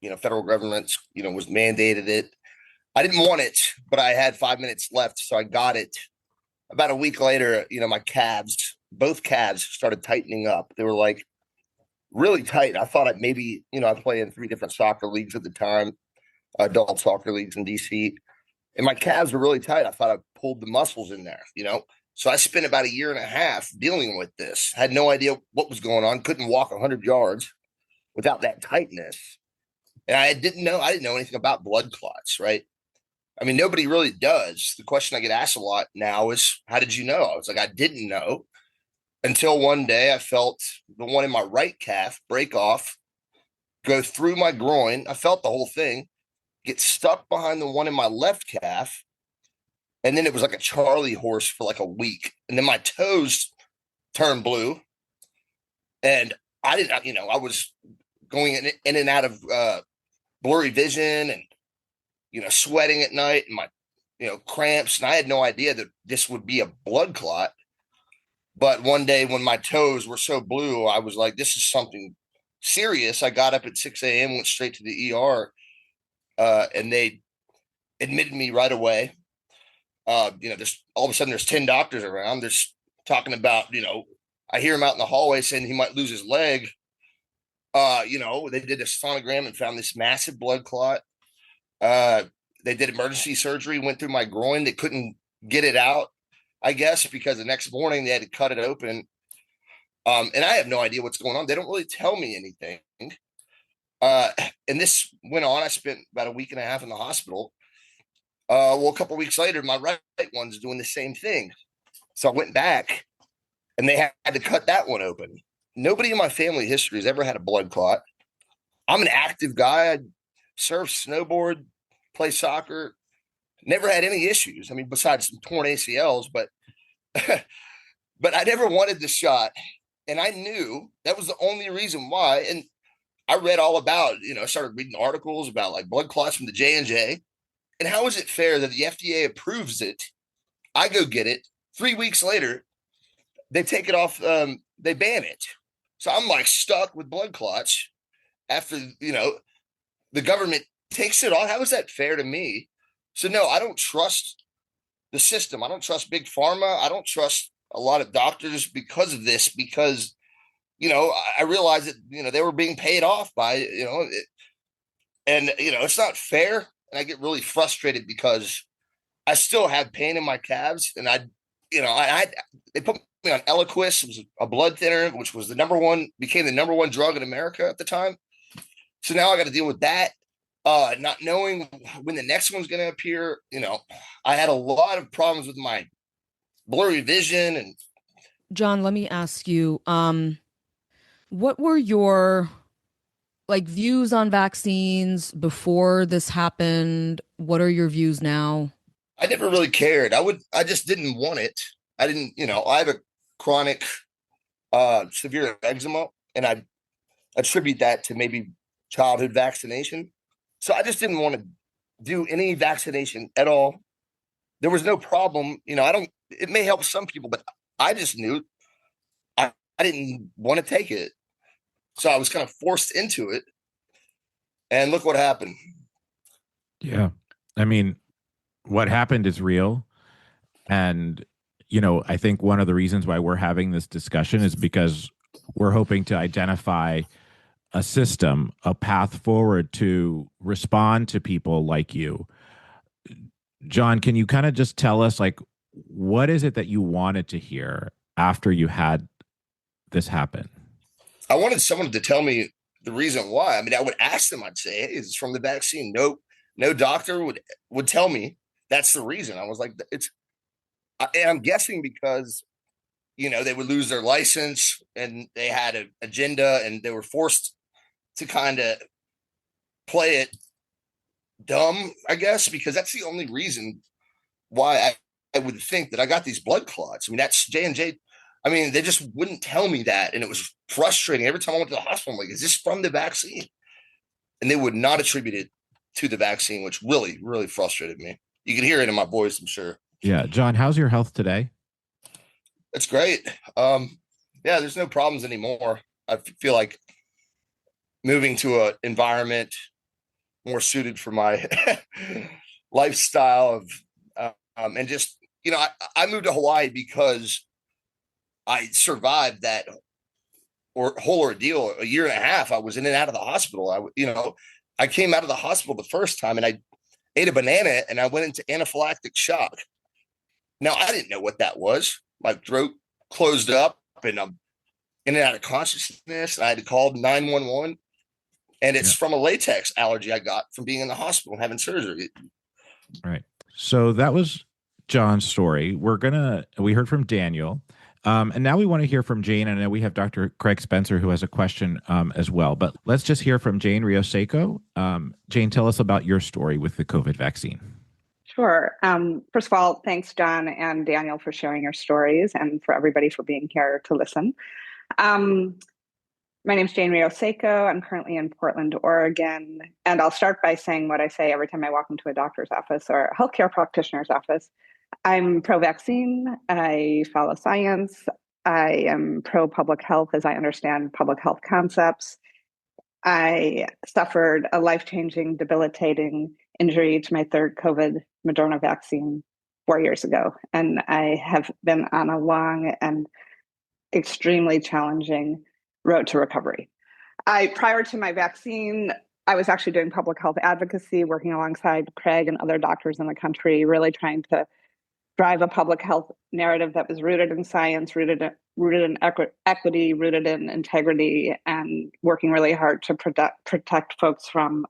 The federal government, was mandated it. I didn't want it, but I had 5 minutes left, so I got it. About a week later, my both calves started tightening up. They were like really tight. I thought maybe, I play in 3 different soccer leagues at the time, adult soccer leagues in DC. And my calves were really tight. I thought I pulled the muscles in there, So I spent about a year and a half dealing with this. Had no idea what was going on. Couldn't walk 100 yards without that tightness. And I didn't know anything about blood clots, right? I mean, nobody really does. The question I get asked a lot now is, how did you know? I was like, I didn't know until one day I felt the one in my right calf break off, go through my groin. I felt the whole thing, get stuck behind the one in my left calf. And then it was like a Charlie horse for like a week. And then my toes turned blue. And I didn't, I was going in and out of blurry vision and, sweating at night and my, cramps. And I had no idea that this would be a blood clot. But one day when my toes were so blue, I was like, this is something serious. I got up at 6 a.m., went straight to the ER, and they admitted me right away. There's all of a sudden there's 10 doctors around. There's talking about, I hear him out in the hallway saying he might lose his leg. They did a sonogram and found this massive blood clot. They did emergency surgery, went through my groin. They couldn't get it out, I guess, because the next morning they had to cut it open. And I have no idea what's going on. They don't really tell me anything. And this went on. I spent about a week and a half in the hospital. A couple of weeks later, my right one's doing the same thing. So I went back and they had to cut that one open. Nobody in my family history has ever had a blood clot. I'm an active guy. I surf, snowboard, play soccer. Never had any issues. I mean, besides some torn ACLs, but but I never wanted the shot. And I knew that was the only reason why. And I read all about, I started reading articles about like blood clots from the J&J. And how is it fair that the FDA approves it? I go get it. 3 weeks later, they take it off. They ban it. So I'm like stuck with blood clots after, the government takes it off. How is that fair to me? So no, I don't trust the system. I don't trust big pharma. I don't trust a lot of doctors because of this, because, I realized that, they were being paid off by, it's not fair. And I get really frustrated because I still have pain in my calves. And they put me on Eliquis. It was a blood thinner, which was became the number one drug in America at the time. So now I got to deal with that. Not knowing when the next one's going to appear. I had a lot of problems with my blurry vision. And John, let me ask you, what were your views on vaccines before this happened? What are your views now? I never really cared. I just didn't want it. I didn't, I have a chronic, severe eczema, and I attribute that to maybe childhood vaccination. So I just didn't want to do any vaccination at all. There was no problem. It may help some people, but I just knew I didn't want to take it. So I was kind of forced into it. And look what happened. Yeah. I mean, what happened is real. And, I think one of the reasons why we're having this discussion is because we're hoping to identify a system, a path forward to respond to people like you. John, can you kind of just tell us, what is it that you wanted to hear after you had this happen? I wanted someone to tell me the reason why. I mean, I would ask them, I'd say, hey, it's from the vaccine. No doctor would tell me that's the reason. I was like, I'm guessing because, they would lose their license and they had an agenda and they were forced to kind of play it dumb, I guess, because that's the only reason why I would think that I got these blood clots. I mean, that's J&J. I mean, they just wouldn't tell me that. And it was frustrating. Every time I went to the hospital, I'm like, is this from the vaccine? And they would not attribute it to the vaccine, which really, really frustrated me. You can hear it in my voice, I'm sure. Yeah. John, how's your health today? It's great. There's no problems anymore. I feel like moving to an environment more suited for my lifestyle and just, I moved to Hawaii because I survived that whole ordeal. A year and a half, I was in and out of the hospital. I came out of the hospital the first time and I ate a banana and I went into anaphylactic shock. Now, I didn't know what that was. My throat closed up and I'm in and out of consciousness. I had to call 911. And it's from a latex allergy I got from being in the hospital and having surgery. Right. So that was John's story. We heard from Daniel. And now we want to hear from Jane. And I know we have Dr. Craig Spencer who has a question as well. But let's just hear from Jane Rioseko. Jane, tell us about your story with the COVID vaccine. Sure. First of all, thanks, John and Daniel, for sharing your stories and for everybody for being here to listen. My name is Jane Rioseko. I'm currently in Portland, Oregon. And I'll start by saying what I say every time I walk into a doctor's office or a healthcare practitioner's office. I'm pro-vaccine. I follow science. I am pro-public health as I understand public health concepts. I suffered a life-changing, debilitating injury to my third COVID Moderna vaccine 4 years ago. And I have been on a long and extremely challenging road to recovery. Prior to my vaccine, I was actually doing public health advocacy, working alongside Craig and other doctors in the country, really trying to drive a public health narrative that was rooted in science, rooted in equity, rooted in integrity, and working really hard to protect folks from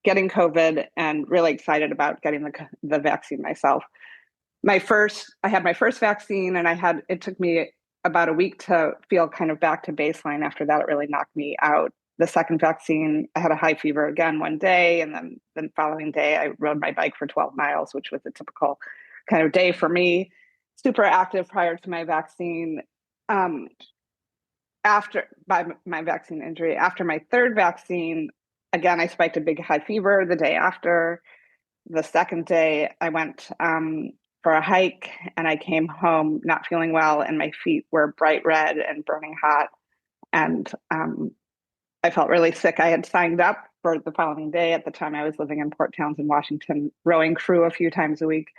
getting COVID, and really excited about getting the vaccine myself. I had my first vaccine, and it took me about a week to feel kind of back to baseline. After that, it really knocked me out. The second vaccine, I had a high fever again one day, and then the following day I rode my bike for 12 miles, which was a typical kind of day for me. Super active prior to my vaccine. After my vaccine injury, after my third vaccine, again, I spiked a big high fever the day after. The second day, I went for a hike, and I came home not feeling well, and my feet were bright red and burning hot. And I felt really sick. I had signed up for the following day. At the time, I was living in Port Townsend, Washington, rowing crew a few times a week,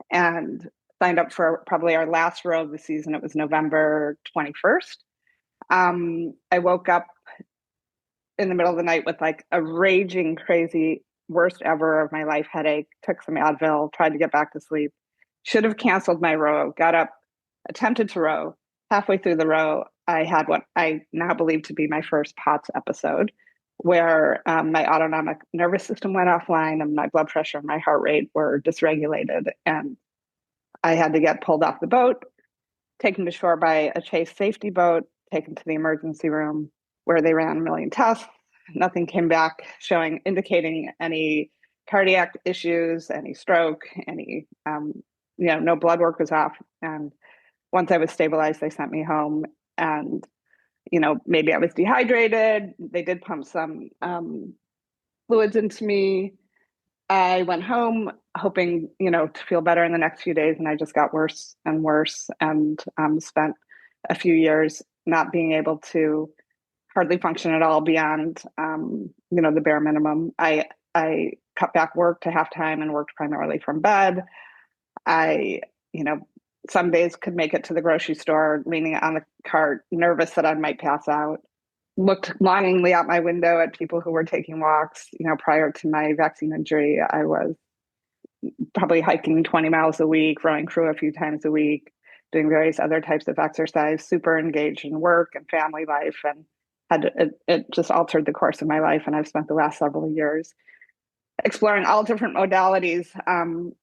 and signed up for probably our last row of the season. It was November 21st. I woke up in the middle of the night with like a raging, crazy, worst ever of my life headache, took some Advil, tried to get back to sleep, should have canceled my row, got up, attempted to row. Halfway through the row, I had what I now believe to be my first POTS episode, where my autonomic nervous system went offline and my blood pressure and my heart rate were dysregulated. And I had to get pulled off the boat, taken to shore by a chase safety boat, taken to the emergency room, where they ran a million tests. Nothing came back indicating any cardiac issues, any stroke, any, no blood work was off. And once I was stabilized, they sent me home, and, maybe I was dehydrated. They did pump some fluids into me. I went home hoping, to feel better in the next few days. And I just got worse and worse, and spent a few years not being able to hardly function at all beyond, the bare minimum. I cut back work to half time and worked primarily from bed. I, some days could make it to the grocery store, leaning on the cart, nervous that I might pass out. Looked longingly out my window at people who were taking walks. Prior to my vaccine injury, I was probably hiking 20 miles a week, rowing crew a few times a week, doing various other types of exercise, super engaged in work and family life, and it just altered the course of my life. And I've spent the last several years exploring all different modalities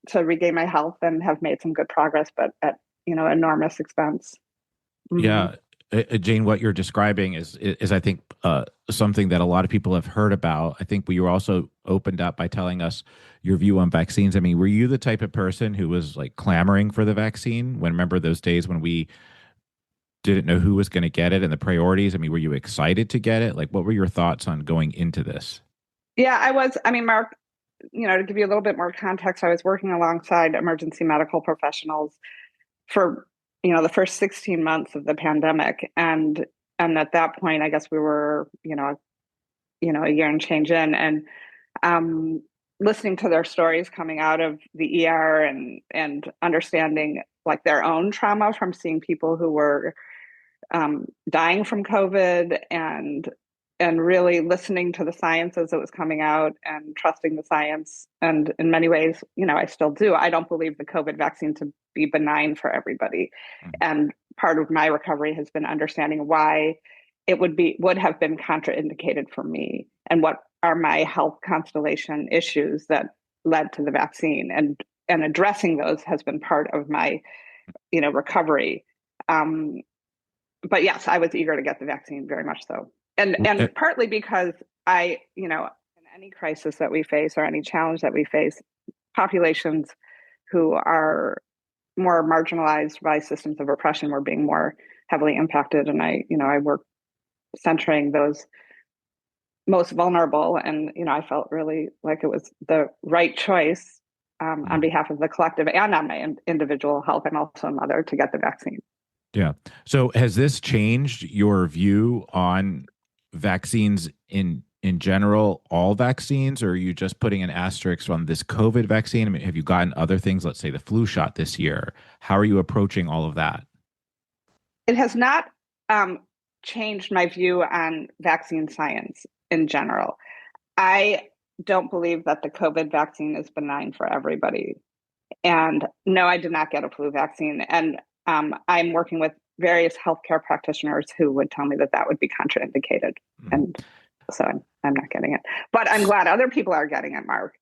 to regain my health, and have made some good progress, but at enormous expense. Mm-hmm. Yeah, Jane, what you're describing is I think something that a lot of people have heard about. I think you were also opened up by telling us your view on vaccines. I mean, were you the type of person who was like clamoring for the vaccine? Remember those days when we didn't know who was going to get it and the priorities? I mean, were you excited to get it? Like, what were your thoughts on going into this? Yeah, I was. I mean, Mark, to give you a little bit more context, I was working alongside emergency medical professionals for, the first 16 months of the pandemic. And at that point, I guess we were, a year and change in, and listening to their stories coming out of the ER, and understanding like their own trauma from seeing people who were dying from COVID, and really listening to the science as it was coming out, and trusting the science. And in many ways, I still do. I don't believe the COVID vaccine to be benign for everybody. Mm-hmm. And part of my recovery has been understanding why it would have been contraindicated for me, and what are my health constellation issues that led to the vaccine, and addressing those has been part of my, recovery. But yes, I was eager to get the vaccine, very much so. And partly because in any crisis that we face, or any challenge that we face, populations who are more marginalized by systems of oppression were being more heavily impacted. And I work centering those most vulnerable. And, I felt really like it was the right choice on behalf of the collective and on my individual health. I'm also a mother, to get the vaccine. Yeah. So has this changed your view on vaccines in general, all vaccines, or are you just putting an asterisk on this COVID vaccine? I mean, have you gotten other things, let's say the flu shot this year? How are you approaching all of that? It has not changed my view on vaccine science in general. I don't believe that the COVID vaccine is benign for everybody. And no, I did not get a flu vaccine. And I'm working with various healthcare practitioners who would tell me that that would be contraindicated. Mm-hmm. And so I'm not getting it. But I'm glad other people are getting it, Mark.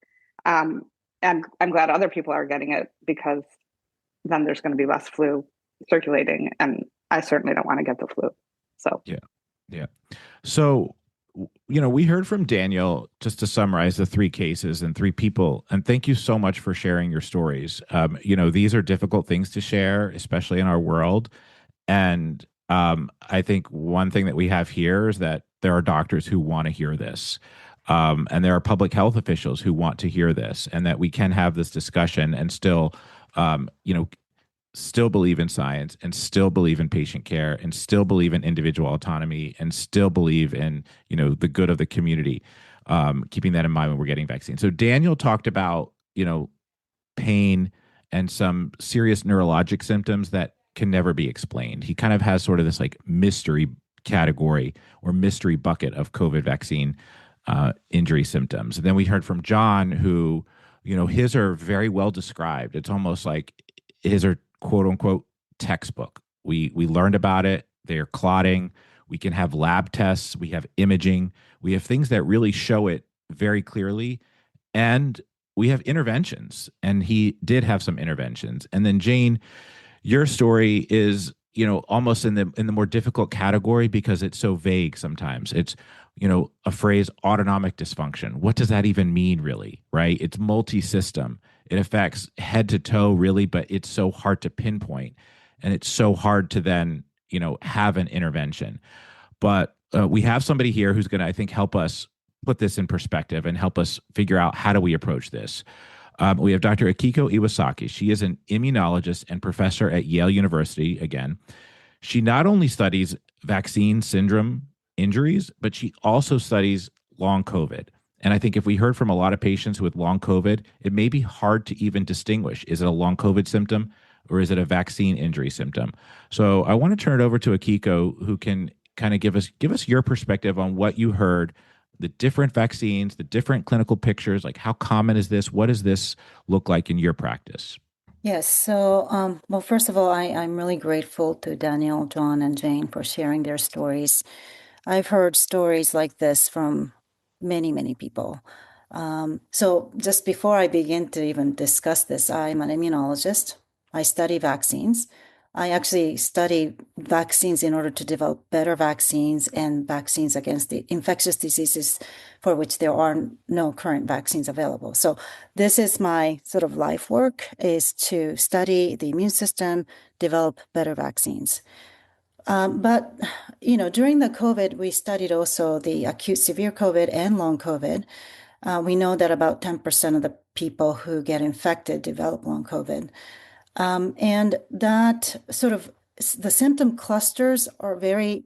And I'm glad other people are getting it, because then there's going to be less flu circulating. And I certainly don't want to get the flu. So, yeah. So, we heard from Daniel, just to summarize, the 3 cases and 3 people. And thank you so much for sharing your stories. These are difficult things to share, especially in our world. And I think one thing that we have here is that there are doctors who want to hear this. And there are public health officials who want to hear this, and that we can have this discussion and still, still believe in science, and still believe in patient care, and still believe in individual autonomy, and still believe in, the good of the community, keeping that in mind when we're getting vaccines. So Daniel talked about, pain and some serious neurologic symptoms that can never be explained. He kind of has sort of this like mystery category or mystery bucket of COVID vaccine injury symptoms. And then we heard from John, who, his are very well described. It's almost like his are quote unquote textbook. We learned about it. They're clotting. We can have lab tests. We have imaging. We have things that really show it very clearly. And we have interventions. And he did have some interventions. And then Jane, your story is, almost in the more difficult category, because it's so vague sometimes. It's, a phrase, autonomic dysfunction. What does that even mean, really, right? It's multi-system. It affects head to toe, really, but it's so hard to pinpoint. And it's so hard to then, have an intervention. But we have somebody here who's going to, I think, help us put this in perspective and help us figure out how do we approach this. We have Dr. Akiko Iwasaki. She is an immunologist and professor at Yale University, again. She not only studies vaccine syndrome injuries, but she also studies long COVID. And I think if we heard from a lot of patients with long COVID, it may be hard to even distinguish. Is it a long COVID symptom, or is it a vaccine injury symptom? So I want to turn it over to Akiko, who can kind of give us your perspective on what you heard, the different vaccines, the different clinical pictures, like how common is this? What does this look like in your practice? Yes. So, well, first of all, I'm really grateful to Daniel, John, and Jane for sharing their stories. I've heard stories like this from many, many people. So just before I begin to even discuss this, I'm an immunologist. I study vaccines. I actually study vaccines in order to develop better vaccines and vaccines against the infectious diseases for which there are no current vaccines available. So this is my sort of life work, is to study the immune system, develop better vaccines. But, during the COVID, we studied also the acute severe COVID and long COVID. We know that about 10% of the people who get infected develop long COVID. And that sort of, the symptom clusters are very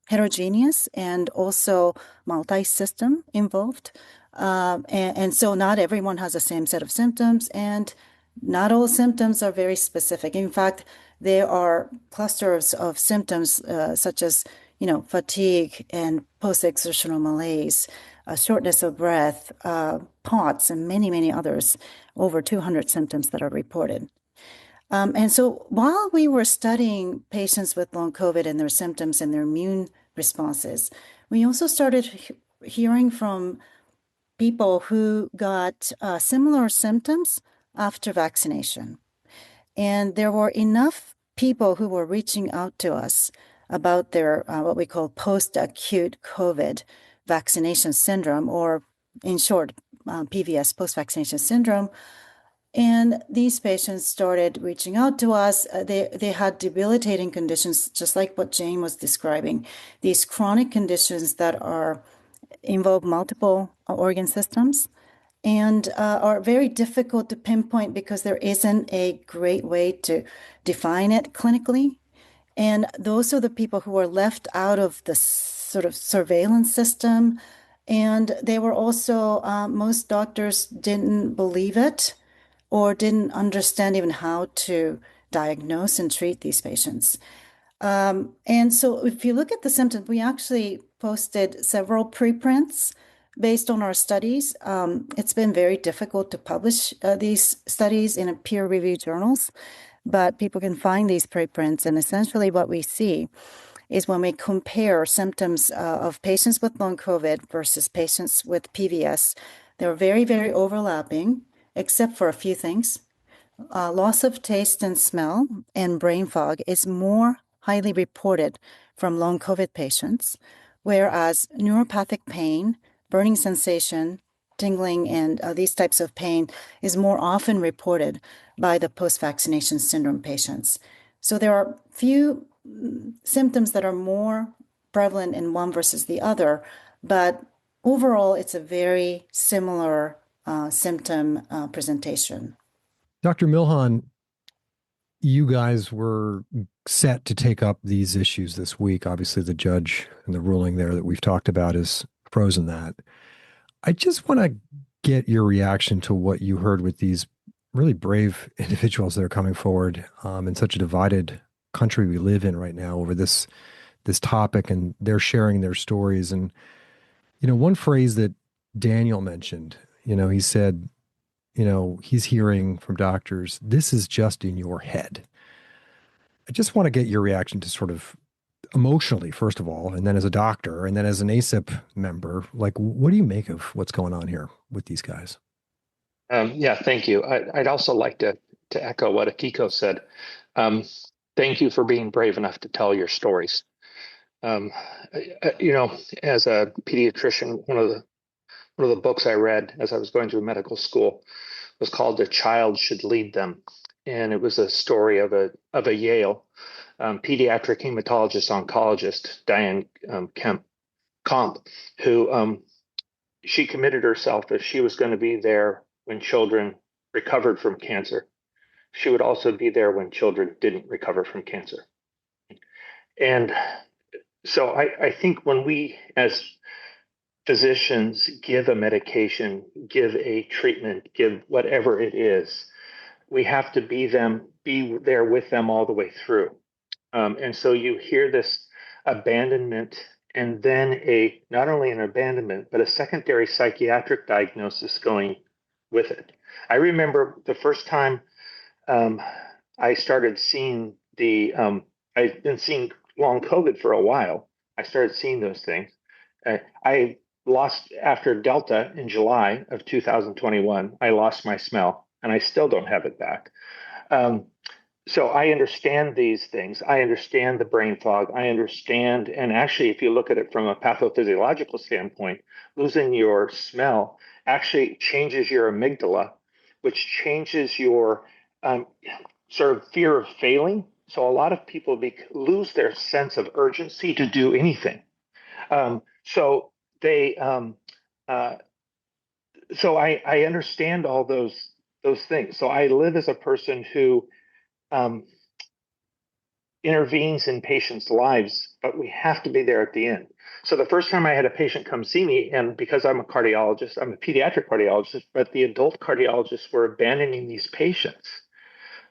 heterogeneous and also multi-system involved. And so not everyone has the same set of symptoms, and not all symptoms are very specific. In fact, there are clusters of symptoms such as, fatigue and post-exertional malaise, shortness of breath, POTS, and many, many others, over 200 symptoms that are reported. And so while we were studying patients with long COVID and their symptoms and their immune responses, we also started hearing from people who got similar symptoms after vaccination. And there were enough people who were reaching out to us about their what we call post-acute COVID vaccination syndrome, or in short, PVS, post-vaccination syndrome. And these patients started reaching out to us. They had debilitating conditions, just like what Jane was describing, these chronic conditions that involve multiple organ systems, and are very difficult to pinpoint because there isn't a great way to define it clinically. And those are the people who were left out of the sort of surveillance system. And they were also, most doctors didn't believe it or didn't understand even how to diagnose and treat these patients. And so if you look at the symptoms, we actually posted several preprints based on our studies. It's been very difficult to publish these studies in a peer-reviewed journals, but people can find these preprints. And essentially what we see is when we compare symptoms of patients with long COVID versus patients with PVS, they're very, very overlapping, except for a few things. Loss of taste and smell and brain fog is more highly reported from long COVID patients, whereas neuropathic pain, burning sensation, tingling, and these types of pain is more often reported by the post-vaccination syndrome patients. So there are few symptoms that are more prevalent in one versus the other, but overall, it's a very similar symptom presentation. Dr. Milhoan, you guys were set to take up these issues this week. Obviously, the judge and the ruling there that we've talked about is frozen that. I just want to get your reaction to what you heard with these really brave individuals that are coming forward in such a divided country we live in right now over this topic, and they're sharing their stories. And, one phrase that Daniel mentioned, he said, he's hearing from doctors, this is just in your head. I just want to get your reaction to sort of emotionally, first of all, and then as a doctor, and then as an ACIP member, like, what do you make of what's going on here with these guys? Yeah, thank you. I'd also like to echo what Akiko said. Thank you for being brave enough to tell your stories. As a pediatrician, one of the books I read as I was going through medical school was called "The Child Should Lead Them," and it was a story of a Yale pediatric hematologist oncologist, Diane Comp, who she committed herself if she was going to be there when children recovered from cancer. She would also be there when children didn't recover from cancer. And so I think when we as physicians give a medication, give a treatment, give whatever it is, we have to be there with them all the way through. And so you hear this abandonment, and then not only an abandonment, but a secondary psychiatric diagnosis going with it. I remember the first time I started seeing I've been seeing long COVID for a while. I started seeing those things. I lost, after Delta in July of 2021, I lost my smell, and I still don't have it back. So I understand these things. I understand the brain fog. I understand, and actually, if you look at it from a pathophysiological standpoint, losing your smell actually changes your amygdala, which changes your sort of fear of failing. So a lot of people lose their sense of urgency to do anything. So I understand all those things. So I live as a person who intervenes in patients' lives, but we have to be there at the end. So the first time I had a patient come see me, and because I'm a cardiologist, I'm a pediatric cardiologist, but the adult cardiologists were abandoning these patients.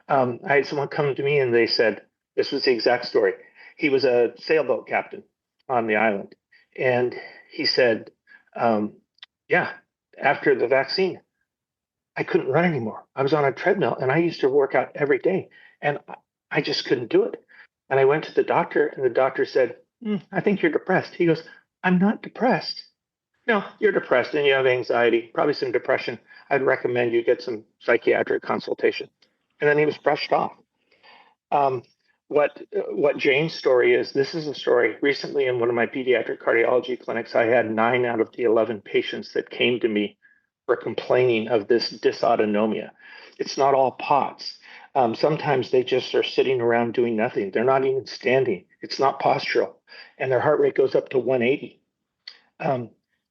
I had someone come to me and they said, this was the exact story. He was a sailboat captain on the island. And he said, after the vaccine, I couldn't run anymore. I was on a treadmill, and I used to work out every day, and I just couldn't do it. And I went to the doctor, and the doctor said, I think you're depressed. He goes, I'm not depressed. No, you're depressed and you have anxiety, probably some depression. I'd recommend you get some psychiatric consultation. And then he was brushed off. What Jane's story is, this is a story. Recently in one of my pediatric cardiology clinics, I had 9 out of the 11 patients that came to me were complaining of this dysautonomia. It's not all POTS. Sometimes they just are sitting around doing nothing. They're not even standing. It's not postural. And their heart rate goes up to 180.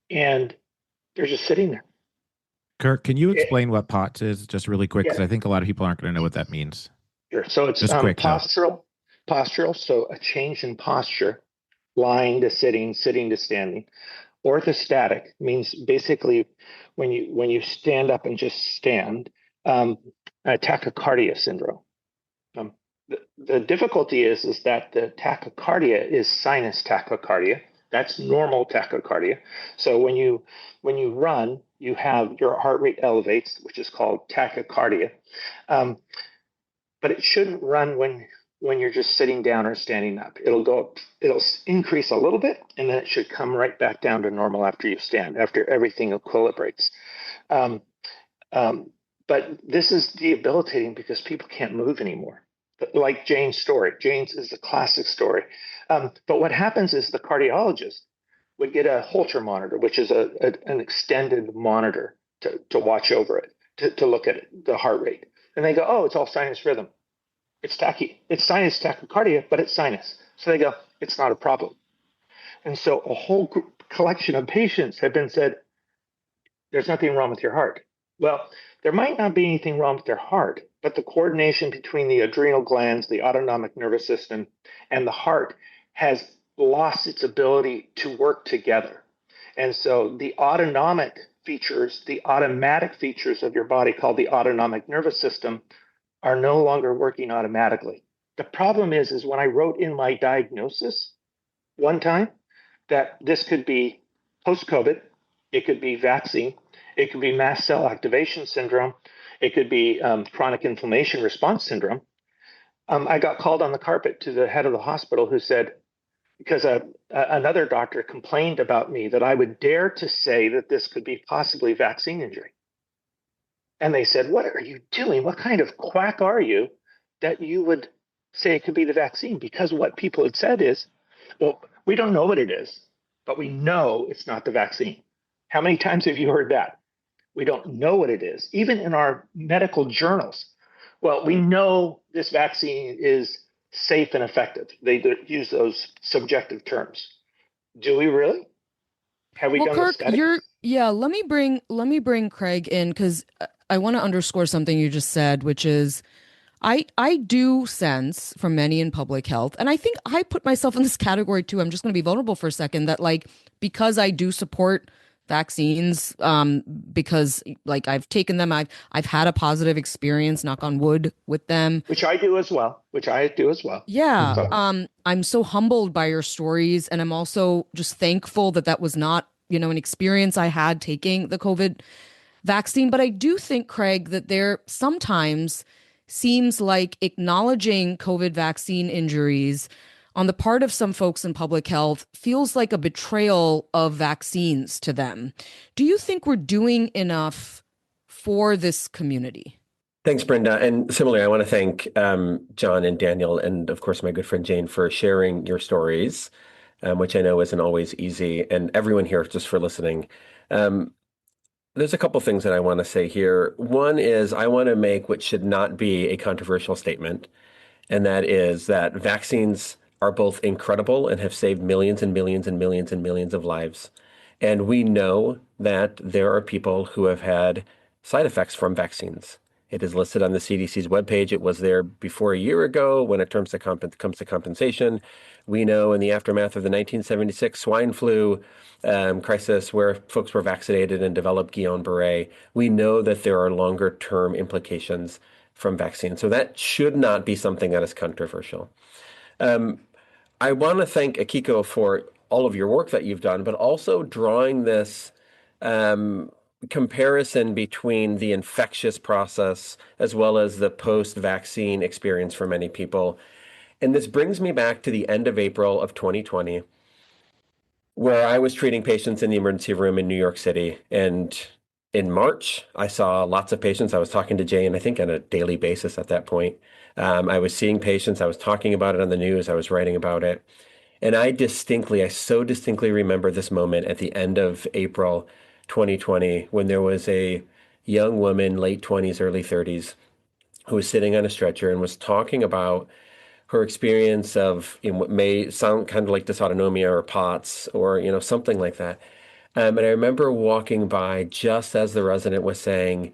And they're just sitting there. Kirk, can you explain what POTS is just really quick? Because I think a lot of people aren't going to know what that means. Sure. So it's just quick, postural. So a change in posture, lying to sitting, sitting to standing. Orthostatic means basically when you stand up and just stand, tachycardia syndrome. The difficulty is that the tachycardia is sinus tachycardia. That's normal tachycardia. So when you run, you have your heart rate elevates, which is called tachycardia. But it shouldn't run when you're just sitting down or standing up. It'll increase a little bit, and then it should come right back down to normal after you stand, after everything equilibrates. Um, but this is debilitating because people can't move anymore. Like Jane's story. Jane's is a classic story. But what happens is the cardiologist would get a Holter monitor, which is an extended monitor to watch over it, to look at it, the heart rate. And they go, oh, it's all sinus rhythm. It's sinus tachycardia, but it's sinus. So they go, it's not a problem. And so a whole collection of patients have been said, there's nothing wrong with your heart. Well, there might not be anything wrong with their heart, but the coordination between the adrenal glands, the autonomic nervous system, and the heart has lost its ability to work together. And so the autonomic features, the automatic features of your body called the autonomic nervous system are no longer working automatically. The problem is when I wrote in my diagnosis one time that this could be post-COVID, it could be vaccine, it could be mast cell activation syndrome, it could be chronic inflammation response syndrome. I got called on the carpet to the head of the hospital who said, because another doctor complained about me that I would dare to say that this could be possibly vaccine injury. And they said, what are you doing? What kind of quack are you that you would say it could be the vaccine? Because what people had said is, well, we don't know what it is, but we know it's not the vaccine. How many times have you heard that? We don't know what it is, even in our medical journals. Well, we know this vaccine is safe and effective. They use those subjective terms. Do we really? Have we done Kirk, the study? let me bring Craig in because I want to underscore something you just said, which is I do sense from many in public health, and I think I put myself in this category too. I'm just going to be vulnerable for a second that because I do support vaccines, because I've taken them, I've had a positive experience, knock on wood, with them. Which I do as well. Yeah. So. I'm so humbled by your stories, and I'm also just thankful that was not, an experience I had taking the COVID vaccine. But I do think, Craig, that there sometimes seems like acknowledging COVID vaccine injuries on the part of some folks in public health feels like a betrayal of vaccines to them. Do you think we're doing enough for this community? Thanks, Brenda. And similarly, I want to thank John and Daniel, and of course, my good friend Jane, for sharing your stories, which I know isn't always easy, and everyone here just for listening. There's a couple things that I want to say here. One is I want to make what should not be a controversial statement, and that is that vaccines are both incredible and have saved millions and millions and millions and millions of lives. And we know that there are people who have had side effects from vaccines. It is listed on the CDC's webpage. It was there before a year ago when it comes to compensation. We know in the aftermath of the 1976 swine flu crisis where folks were vaccinated and developed Guillain-Barré, we know that there are longer term implications from vaccines. So that should not be something that is controversial. I want to thank Akiko for all of your work that you've done, but also drawing this comparison between the infectious process as well as the post-vaccine experience for many people. And this brings me back to the end of April of 2020, where I was treating patients in the emergency room in New York City. And in March, I saw lots of patients. I was talking to Jane, I think, on a daily basis at that point. I was seeing patients. I was talking about it on the news. I was writing about it. And I so distinctly remember this moment at the end of April 2020, when there was a young woman, late 20s, early 30s, who was sitting on a stretcher and was talking about her experience of what may sound kind of like dysautonomia or POTS or something like that. And I remember walking by just as the resident was saying,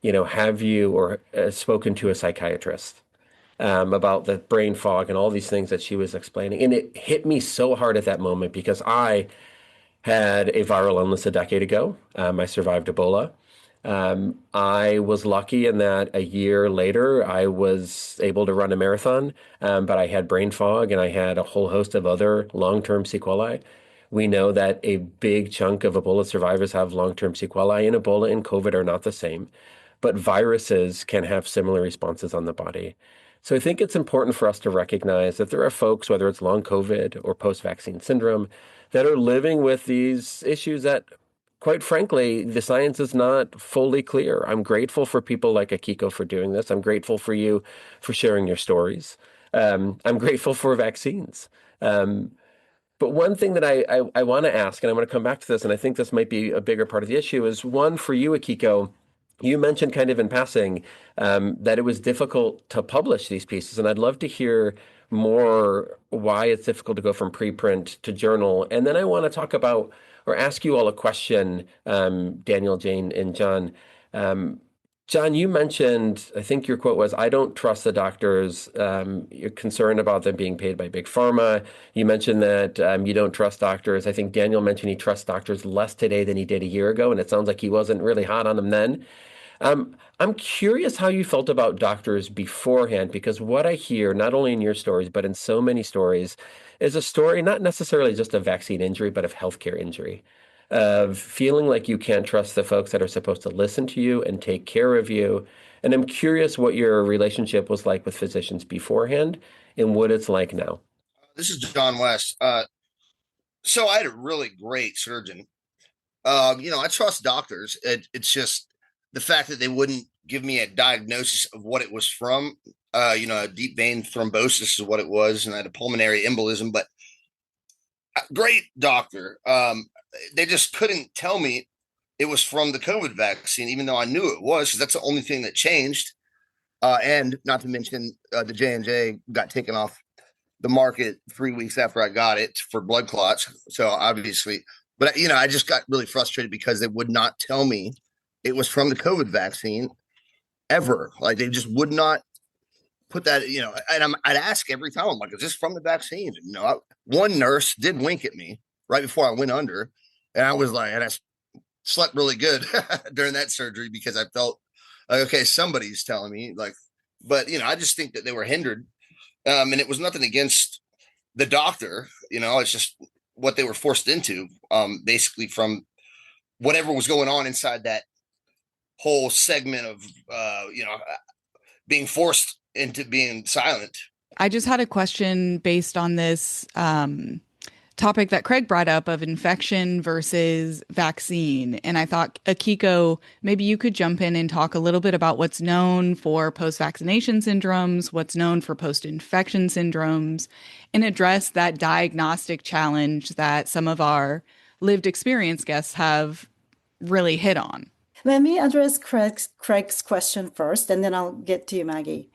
have you spoken to a psychiatrist about the brain fog and all these things that she was explaining? And it hit me so hard at that moment because I had a viral illness a decade ago. I survived Ebola. I was lucky in that a year later, I was able to run a marathon, but I had brain fog and I had a whole host of other long-term sequelae. We know that a big chunk of Ebola survivors have long-term sequelae, and Ebola and COVID are not the same, but viruses can have similar responses on the body. So I think it's important for us to recognize that there are folks, whether it's long COVID or post-vaccine syndrome, that are living with these issues that, quite frankly, the science is not fully clear. I'm grateful for people like Akiko for doing this. I'm grateful for you for sharing your stories. I'm grateful for vaccines. But one thing that I want to ask, and I'm going to come back to this, and I think this might be a bigger part of the issue, is one for you, Akiko. You mentioned kind of in passing that it was difficult to publish these pieces, and I'd love to hear more why it's difficult to go from preprint to journal. And then I want to talk about or ask you all a question, Daniel, Jane, and John. John, you mentioned, I think your quote was, I don't trust the doctors. You're concerned about them being paid by big pharma. You mentioned that you don't trust doctors. I think Daniel mentioned he trusts doctors less today than he did a year ago, and it sounds like he wasn't really hot on them then. I'm curious how you felt about doctors beforehand, because what I hear, not only in your stories, but in so many stories, is a story not necessarily just of vaccine injury, but of healthcare injury, of feeling like you can't trust the folks that are supposed to listen to you and take care of you. And I'm curious what your relationship was like with physicians beforehand and what it's like now. This is John West. So I had a really great surgeon. I trust doctors. It's just the fact that they wouldn't give me a diagnosis of what it was from. A deep vein thrombosis is what it was, and I had a pulmonary embolism. But great doctor. They just couldn't tell me it was from the COVID vaccine, even though I knew it was, because that's the only thing that changed. And not to mention, the J&J got taken off the market 3 weeks after I got it for blood clots. So obviously, but I just got really frustrated because they would not tell me it was from the COVID vaccine ever. Like they just would not put that, and I'd ask every time, I'm like, is this from the vaccine? One nurse did wink at me right before I went under. And I was like, and I slept really good during that surgery because I felt like, okay, somebody's telling me but I just think that they were hindered. And it was nothing against the doctor, it's just what they were forced into, basically from whatever was going on inside that whole segment of, being forced into being silent. I just had a question based on this topic that Craig brought up of infection versus vaccine. And I thought, Akiko, maybe you could jump in and talk a little bit about what's known for post-vaccination syndromes, what's known for post-infection syndromes, and address that diagnostic challenge that some of our lived experience guests have really hit on. Let me address Craig's question first, and then I'll get to you, Maggie.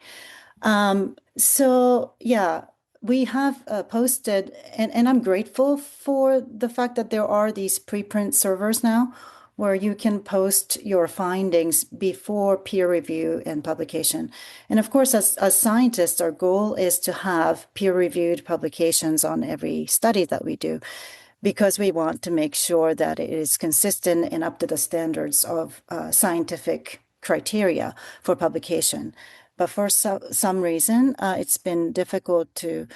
We have posted, and I'm grateful for the fact that there are these preprint servers now where you can post your findings before peer review and publication. And of course, as scientists, our goal is to have peer-reviewed publications on every study that we do, because we want to make sure that it is consistent and up to the standards of scientific criteria for publication. But for some reason, it's been difficult to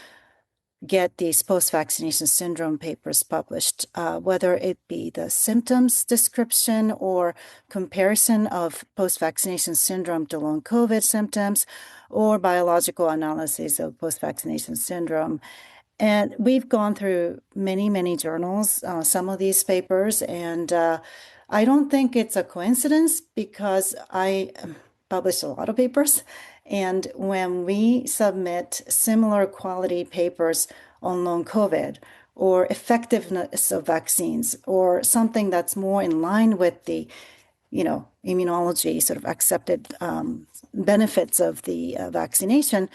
get these post-vaccination syndrome papers published, whether it be the symptoms description or comparison of post-vaccination syndrome to long COVID symptoms or biological analysis of post-vaccination syndrome. And we've gone through many, many journals, some of these papers, and I don't think it's a coincidence because I published a lot of papers. And when we submit similar quality papers on long COVID or effectiveness of vaccines or something that's more in line with the, immunology sort of accepted benefits of the vaccination,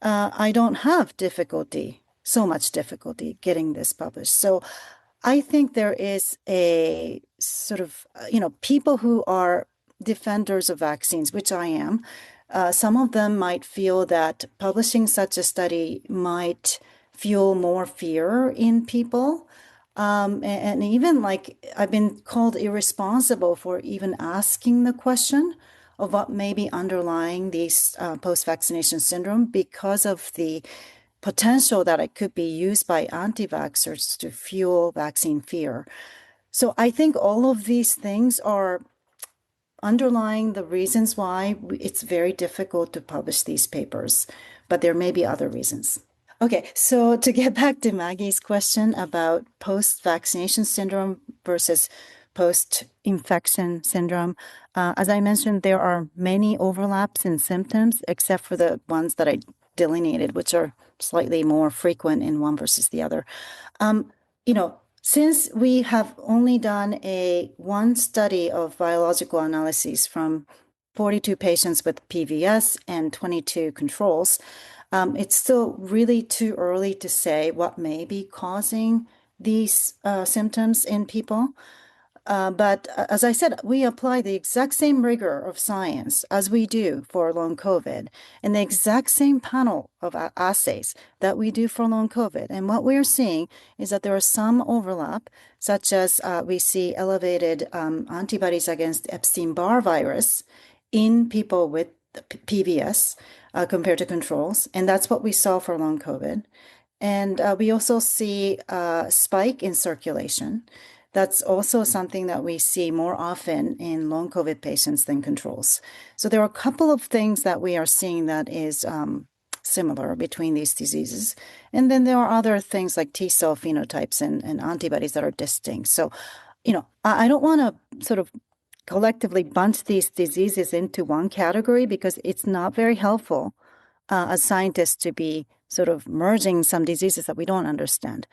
I don't have so much difficulty getting this published. So I think there is a sort of, people who are defenders of vaccines, which I am. Some of them might feel that publishing such a study might fuel more fear in people. And even like I've been called irresponsible for even asking the question of what may be underlying these post-vaccination syndrome because of the potential that it could be used by anti-vaxxers to fuel vaccine fear. So I think all of these things are underlying the reasons why it's very difficult to publish these papers, but there may be other reasons. Okay, so to get back to Maggie's question about post-vaccination syndrome versus post-infection syndrome, as I mentioned, there are many overlaps in symptoms, except for the ones that I delineated, which are slightly more frequent in one versus the other. Since we have only done one study of biological analyses from 42 patients with PVS and 22 controls, it's still really too early to say what may be causing these symptoms in people. But as I said, we apply the exact same rigor of science as we do for long COVID and the exact same panel of assays that we do for long COVID. And what we're seeing is that there are some overlap, such as we see elevated antibodies against Epstein-Barr virus in people with PVS compared to controls. And that's what we saw for long COVID. And we also see a spike in circulation. That's also something that we see more often in long COVID patients than controls. So there are a couple of things that we are seeing that is similar between these diseases. And then there are other things like T cell phenotypes and antibodies that are distinct. So, I don't want to sort of collectively bunch these diseases into one category because it's not very helpful as scientists to be sort of merging some diseases that we don't understand.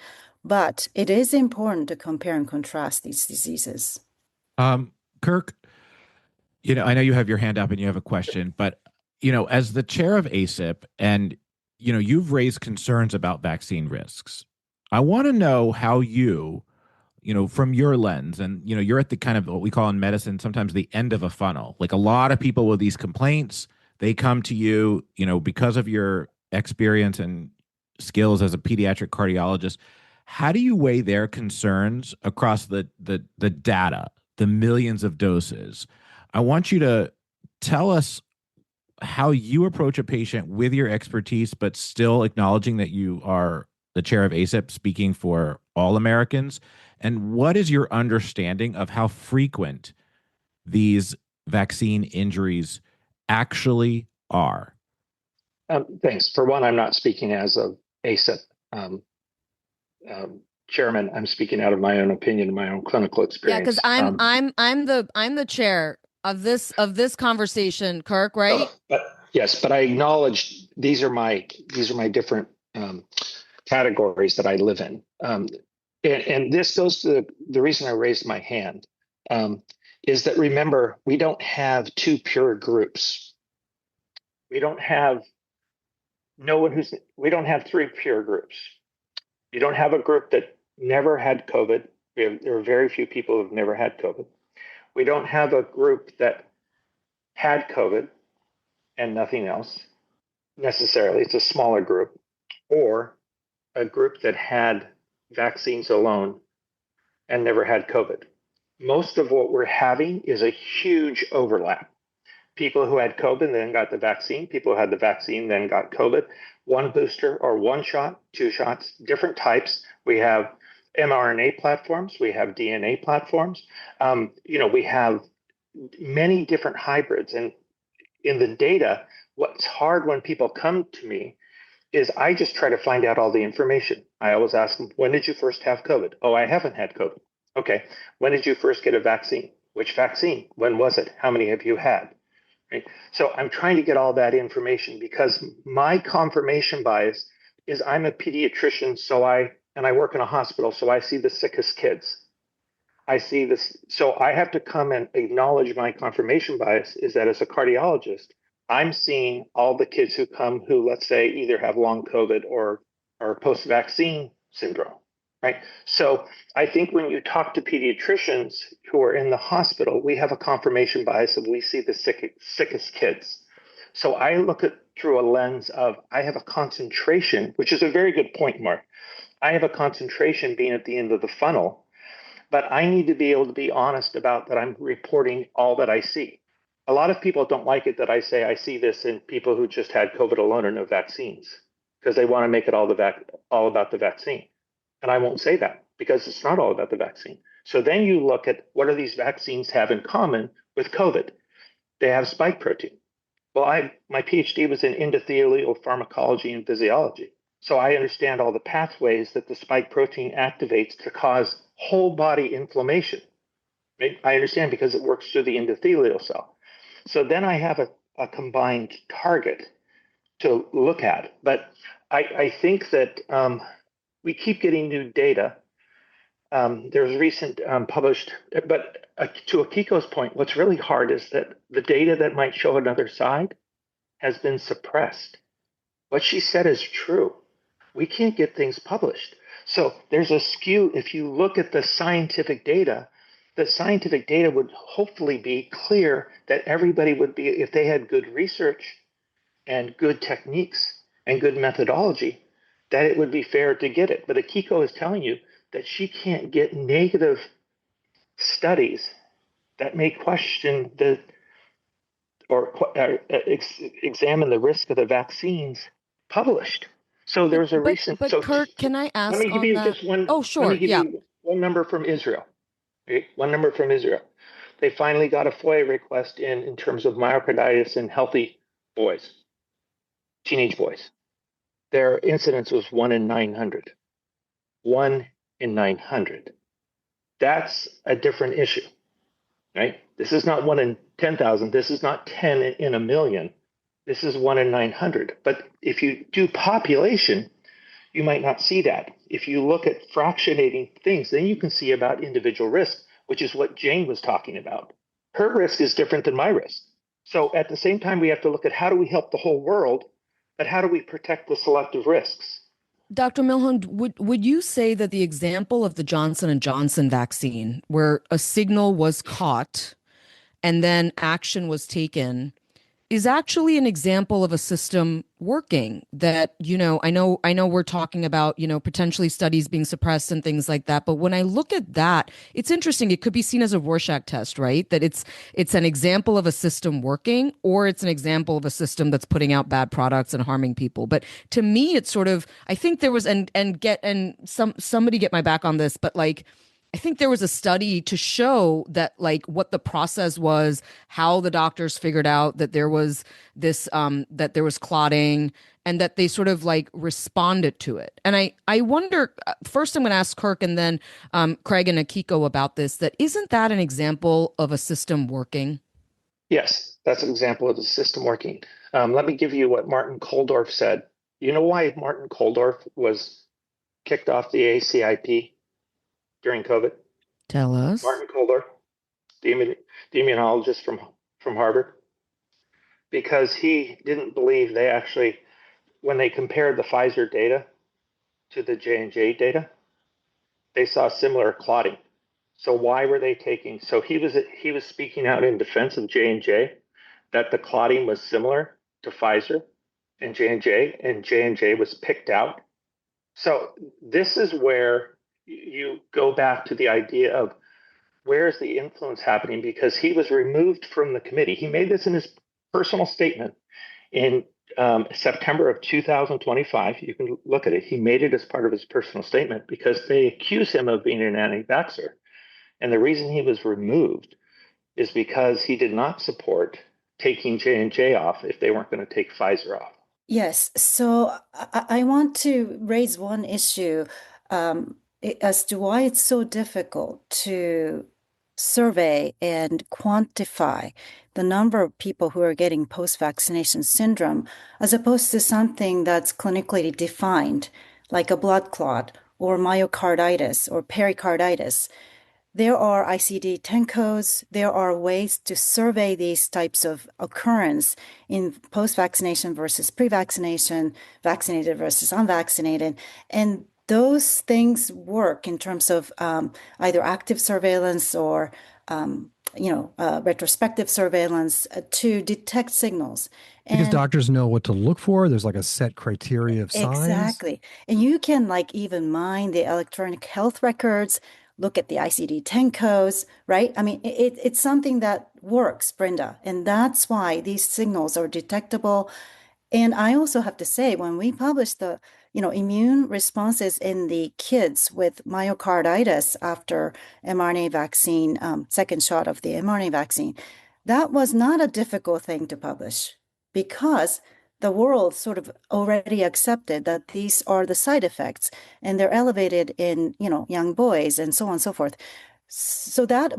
But it is important to compare and contrast these diseases. Kirk, I know you have your hand up and you have a question, but, as the chair of ACIP and, you've raised concerns about vaccine risks. I want to know how you, from your lens, and, you're at the kind of what we call in medicine, sometimes the end of a funnel. Like a lot of people with these complaints, they come to you, because of your experience and skills as a pediatric cardiologist. How do you weigh their concerns across the data, the millions of doses? I want you to tell us how you approach a patient with your expertise, but still acknowledging that you are the chair of ACIP, speaking for all Americans. And what is your understanding of how frequent these vaccine injuries actually are? Thanks. For one, I'm not speaking as a ACIP chairman. I'm speaking out of my own opinion and my own clinical experience. Yeah, because I'm the chair of this conversation, Kirk, right? But I acknowledge these are my different categories that I live in. And this goes to the reason I raised my hand is that, remember, we don't have two pure groups. We don't have three pure groups. You don't have a group that never had COVID. There are very few people who have never had COVID. We don't have a group that had COVID and nothing else necessarily. It's a smaller group, or a group that had vaccines alone and never had COVID. Most of what we're having is a huge overlap. People who had COVID then got the vaccine, people who had the vaccine then got COVID, one booster or one shot, two shots, different types. We have mRNA platforms, we have DNA platforms, we have many different hybrids. And in the data, what's hard when people come to me is I just try to find out all the information. I always ask them, when did you first have COVID? Oh, I haven't had COVID. Okay. When did you first get a vaccine? Which vaccine? When was it? How many have you had? Right? So I'm trying to get all that information because my confirmation bias is I'm a pediatrician, and I work in a hospital, so I see the sickest kids. I see this. So I have to come and acknowledge my confirmation bias is that as a cardiologist, I'm seeing all the kids who come who, let's say, either have long COVID or post-vaccine syndrome, right? So I think when you talk to pediatricians who are in the hospital, we have a confirmation bias of we see the sickest kids. So I look at through a lens of I have a concentration, which is a very good point, Mark. I have a concentration being at the end of the funnel, but I need to be able to be honest about that I'm reporting all that I see. A lot of people don't like it that I say I see this in people who just had COVID alone or no vaccines, because they want to make it all about the vaccine. And I won't say that because it's not all about the vaccine. So then you look at what do these vaccines have in common with COVID? They have spike protein. Well, my PhD was in endothelial pharmacology and physiology. So I understand all the pathways that the spike protein activates to cause whole body inflammation. Right? I understand because it works through the endothelial cell. So then I have a combined target to look at. But I think that we keep getting new data. There's recent published, but to Akiko's point, what's really hard is that the data that might show another side has been suppressed. What she said is true. We can't get things published. So there's a skew. If you look at the scientific data would hopefully be clear that everybody would be, if they had good research and good techniques and good methodology, that it would be fair to get it. But Akiko is telling you that she can't get negative studies that may question examine the risk of the vaccines published. So there's a recent. But So Kirk, can I ask let me give you that? just one. Oh, sure. Let me give you one number from Israel. Okay? One number from Israel. They finally got a FOIA request in terms of myocarditis in healthy boys, teenage boys. Their incidence was 1 in 900. 1 in 900. That's a different issue, right? This is not 1 in 10,000. This is not 10 in a million. This is 1 in 900. But if you do population, you might not see that. If you look at fractionating things, then you can see about individual risk, which is what Jane was talking about. Her risk is different than my risk. So at the same time, we have to look at how do we help the whole world, but how do we protect the selective risks? Dr. Milhoan, would you say that the example of the Johnson & Johnson vaccine, where a signal was caught and then action was taken, is actually an example of a system working? That, I know we're talking about, potentially studies being suppressed and things like that. But when I look at that, it's interesting. It could be seen as a Rorschach test, right? That it's an example of a system working, or it's an example of a system that's putting out bad products and harming people. But to me, it's sort of, I think there was, somebody get my back on this, but like, I think there was a study to show that like what the process was, how the doctors figured out that there was this, that there was clotting, and that they sort of like responded to it. And I wonder, first I'm going to ask Kirk and then Craig and Akiko about this, that isn't that an example of a system working? Yes, that's an example of the system working. Let me give you what Martin Koldorf said. You know why Martin Koldorf was kicked off the ACIP during COVID? Tell us. Martin Koldorf, the immunologist from Harvard, because he didn't believe they actually, when they compared the Pfizer data to the J&J data, they saw similar clotting. So why were they taking? So he was speaking out in defense of J&J, that the clotting was similar to Pfizer and J&J was picked out. So this is where you go back to the idea of where is the influence happening, because he was removed from the committee. He made this in his personal statement in September of 2025. You can look at it. He made it as part of his personal statement because they accuse him of being an anti-vaxxer. And the reason he was removed is because he did not support taking J&J off if they weren't going to take Pfizer off. Yes, so I want to raise one issue as to why it's so difficult to survey and quantify the number of people who are getting post-vaccination syndrome, as opposed to something that's clinically defined, like a blood clot or myocarditis or pericarditis. There are ICD-10 codes. There are ways to survey these types of occurrence in post-vaccination versus pre-vaccination, vaccinated versus unvaccinated. And those things work in terms of either active surveillance or retrospective surveillance to detect signals. Because And doctors know what to look for. There's like a set criteria of signs. exactly. And you can like even mine the electronic health records, look at the ICD-10 codes, right? I mean, it's something that works, Brenda. And that's why these signals are detectable. And I also have to say, when we published the, immune responses in the kids with myocarditis after mRNA vaccine, second shot of the mRNA vaccine, that was not a difficult thing to publish because the world sort of already accepted that these are the side effects and they're elevated in, young boys and so on and so forth. So that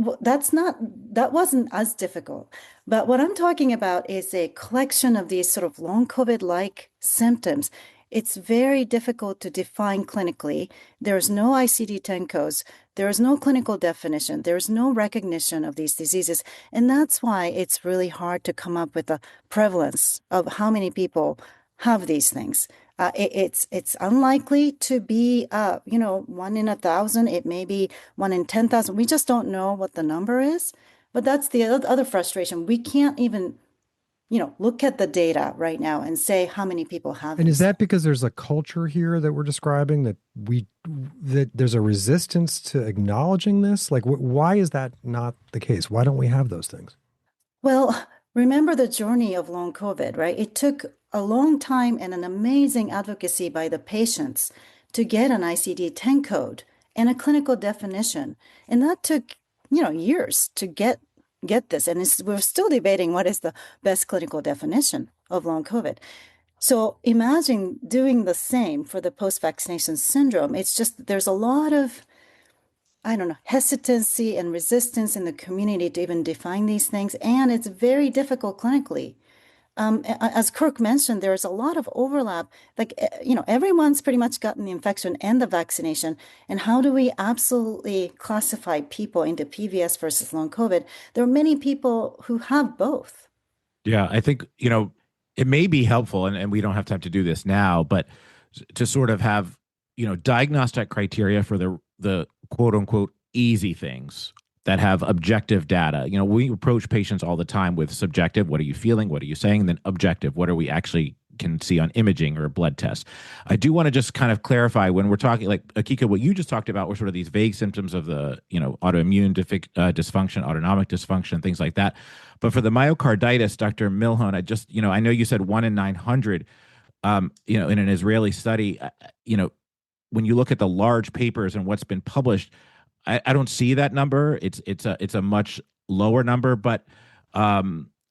wasn't as difficult. But what I'm talking about is a collection of these sort of long COVID-like symptoms. It's very difficult to define clinically. There's no ICD-10 codes. There is no clinical definition. There's no recognition of these diseases. And that's why it's really hard to come up with a prevalence of how many people have these things. It's unlikely to be, 1 in 1,000. It may be 1 in 10,000. We just don't know what the number is. But that's the other frustration. We can't even, look at the data right now and say how many people have And is these. that because there's a culture here that we're describing that there's a resistance to acknowledging this? Like, why is that not the case? Why don't we have those things? Well, remember the journey of long COVID, right? It took a long time and an amazing advocacy by the patients to get an ICD-10 code and a clinical definition. And that took, years to get this. And we're still debating what is the best clinical definition of long COVID. So imagine doing the same for the post-vaccination syndrome. It's just there's a lot of I don't know, hesitancy and resistance in the community to even define these things. And it's very difficult clinically. As Kirk mentioned, there's a lot of overlap. Like, everyone's pretty much gotten the infection and the vaccination. And how do we absolutely classify people into PVS versus long COVID? There are many people who have both. Yeah, I think, it may be helpful, and we don't have time to do this now, but to sort of have, diagnostic criteria for the quote unquote easy things that have objective data. We approach patients all the time with subjective, what are you feeling? What are you saying? And then objective, what are we actually can see on imaging or a blood test. I do want to just kind of clarify when we're talking, like Akiko, what you just talked about were sort of these vague symptoms of the, autoimmune dysfunction, autonomic dysfunction, things like that. But for the myocarditis, Dr. Milhoan, I know you said 1 in 900, in an Israeli study, when you look at the large papers and what's been published, I don't see that number. It's a much lower number, but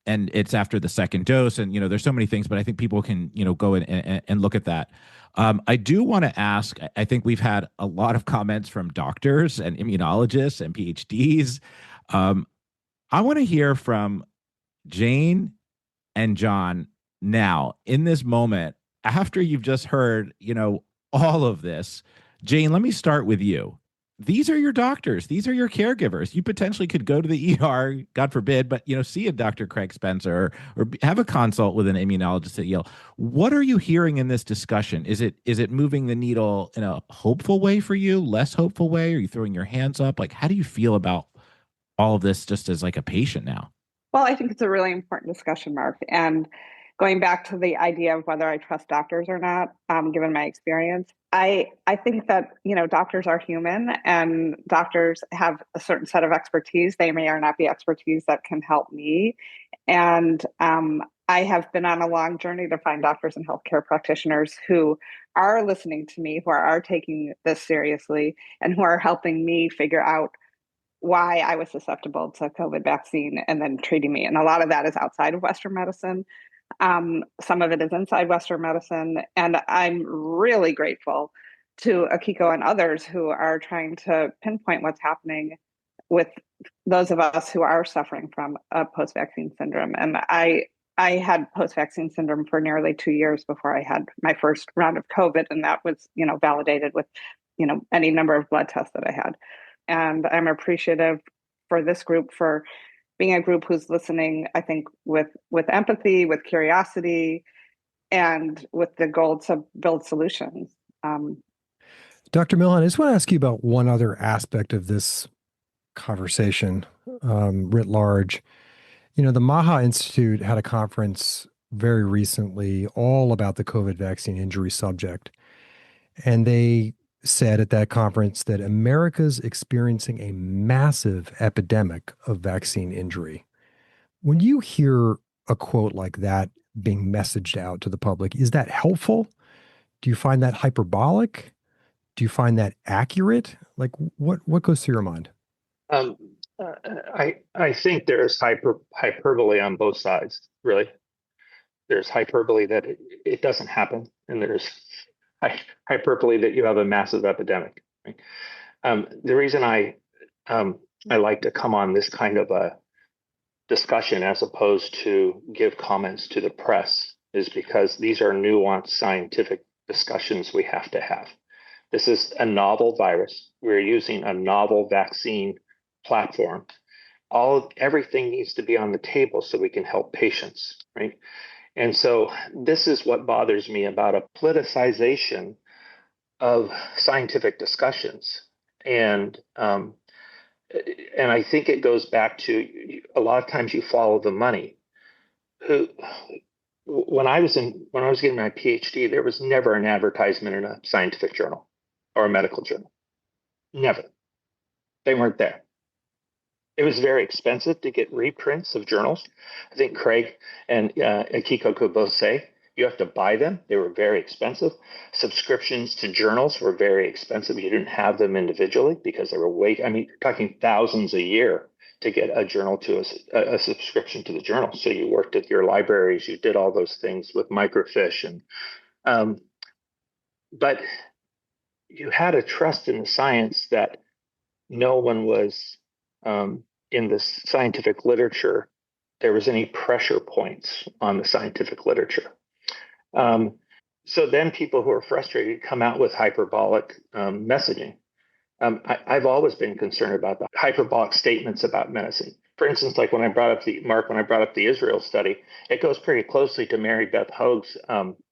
and it's after the second dose, and there's so many things, but I think people can go in and look at that. I do want to ask. I think we've had a lot of comments from doctors and immunologists and PhDs. I want to hear from Jane and John now in this moment after you've just heard all of this. Jane, let me start with you. These are your doctors. These are your caregivers. You potentially could go to the ER, God forbid, but see a Dr. Craig Spencer or have a consult with an immunologist at Yale. What are you hearing in this discussion? Is it moving the needle in a hopeful way for you, less hopeful way? Are you throwing your hands up? Like, how do you feel about all of this just as like a patient now? Well, I think it's a really important discussion, Mark. And going back to the idea of whether I trust doctors or not, given my experience, I think that, doctors are human and doctors have a certain set of expertise. They may or not be expertise that can help me. And I have been on a long journey to find doctors and healthcare practitioners who are listening to me, who are taking this seriously, and who are helping me figure out why I was susceptible to COVID vaccine and then treating me. And a lot of that is outside of Western medicine. Some of it is inside Western medicine. And I'm really grateful to Akiko and others who are trying to pinpoint what's happening with those of us who are suffering from a post-vaccine syndrome. And I had post-vaccine syndrome for nearly 2 years before I had my first round of COVID. And that was, validated with, any number of blood tests that I had. And I'm appreciative for this group for being a group who's listening, I think, with empathy, with curiosity, and with the goal to build solutions. Dr. Milhoan, I just want to ask you about one other aspect of this conversation writ large. The Maha Institute had a conference very recently all about the COVID vaccine injury subject. And they said at that conference that America's experiencing a massive epidemic of vaccine injury. When you hear a quote like that being messaged out to the public, is that helpful? Do you find that hyperbolic? Do you find that accurate? Like what goes through your mind? Um, I think there's hyperbole on both sides, really. There's hyperbole that it doesn't happen, and there's hyperbole that you have a massive epidemic. Right? The reason I like to come on this kind of a discussion as opposed to give comments to the press is because these are nuanced scientific discussions we have to have. This is a novel virus. We're using a novel vaccine platform. Everything needs to be on the table so we can help patients, right? And so this is what bothers me about a politicization of scientific discussions. And I think it goes back to a lot of times you follow the money. When I was getting my PhD, there was never an advertisement in a scientific journal or a medical journal. Never. They weren't there. It was very expensive to get reprints of journals. I think Craig and Akiko could both say you have to buy them. They were very expensive. Subscriptions to journals were very expensive. You didn't have them individually because they were you're talking thousands a year to get a journal to a subscription to the journal. So you worked at your libraries, you did all those things with microfiche, but you had a trust in the science that no one was in the scientific literature, there was any pressure points on the scientific literature. So then people who are frustrated come out with hyperbolic messaging. I've always been concerned about the hyperbolic statements about medicine. For instance, like when I brought up the Israel study, it goes pretty closely to Mary Beth Hoag's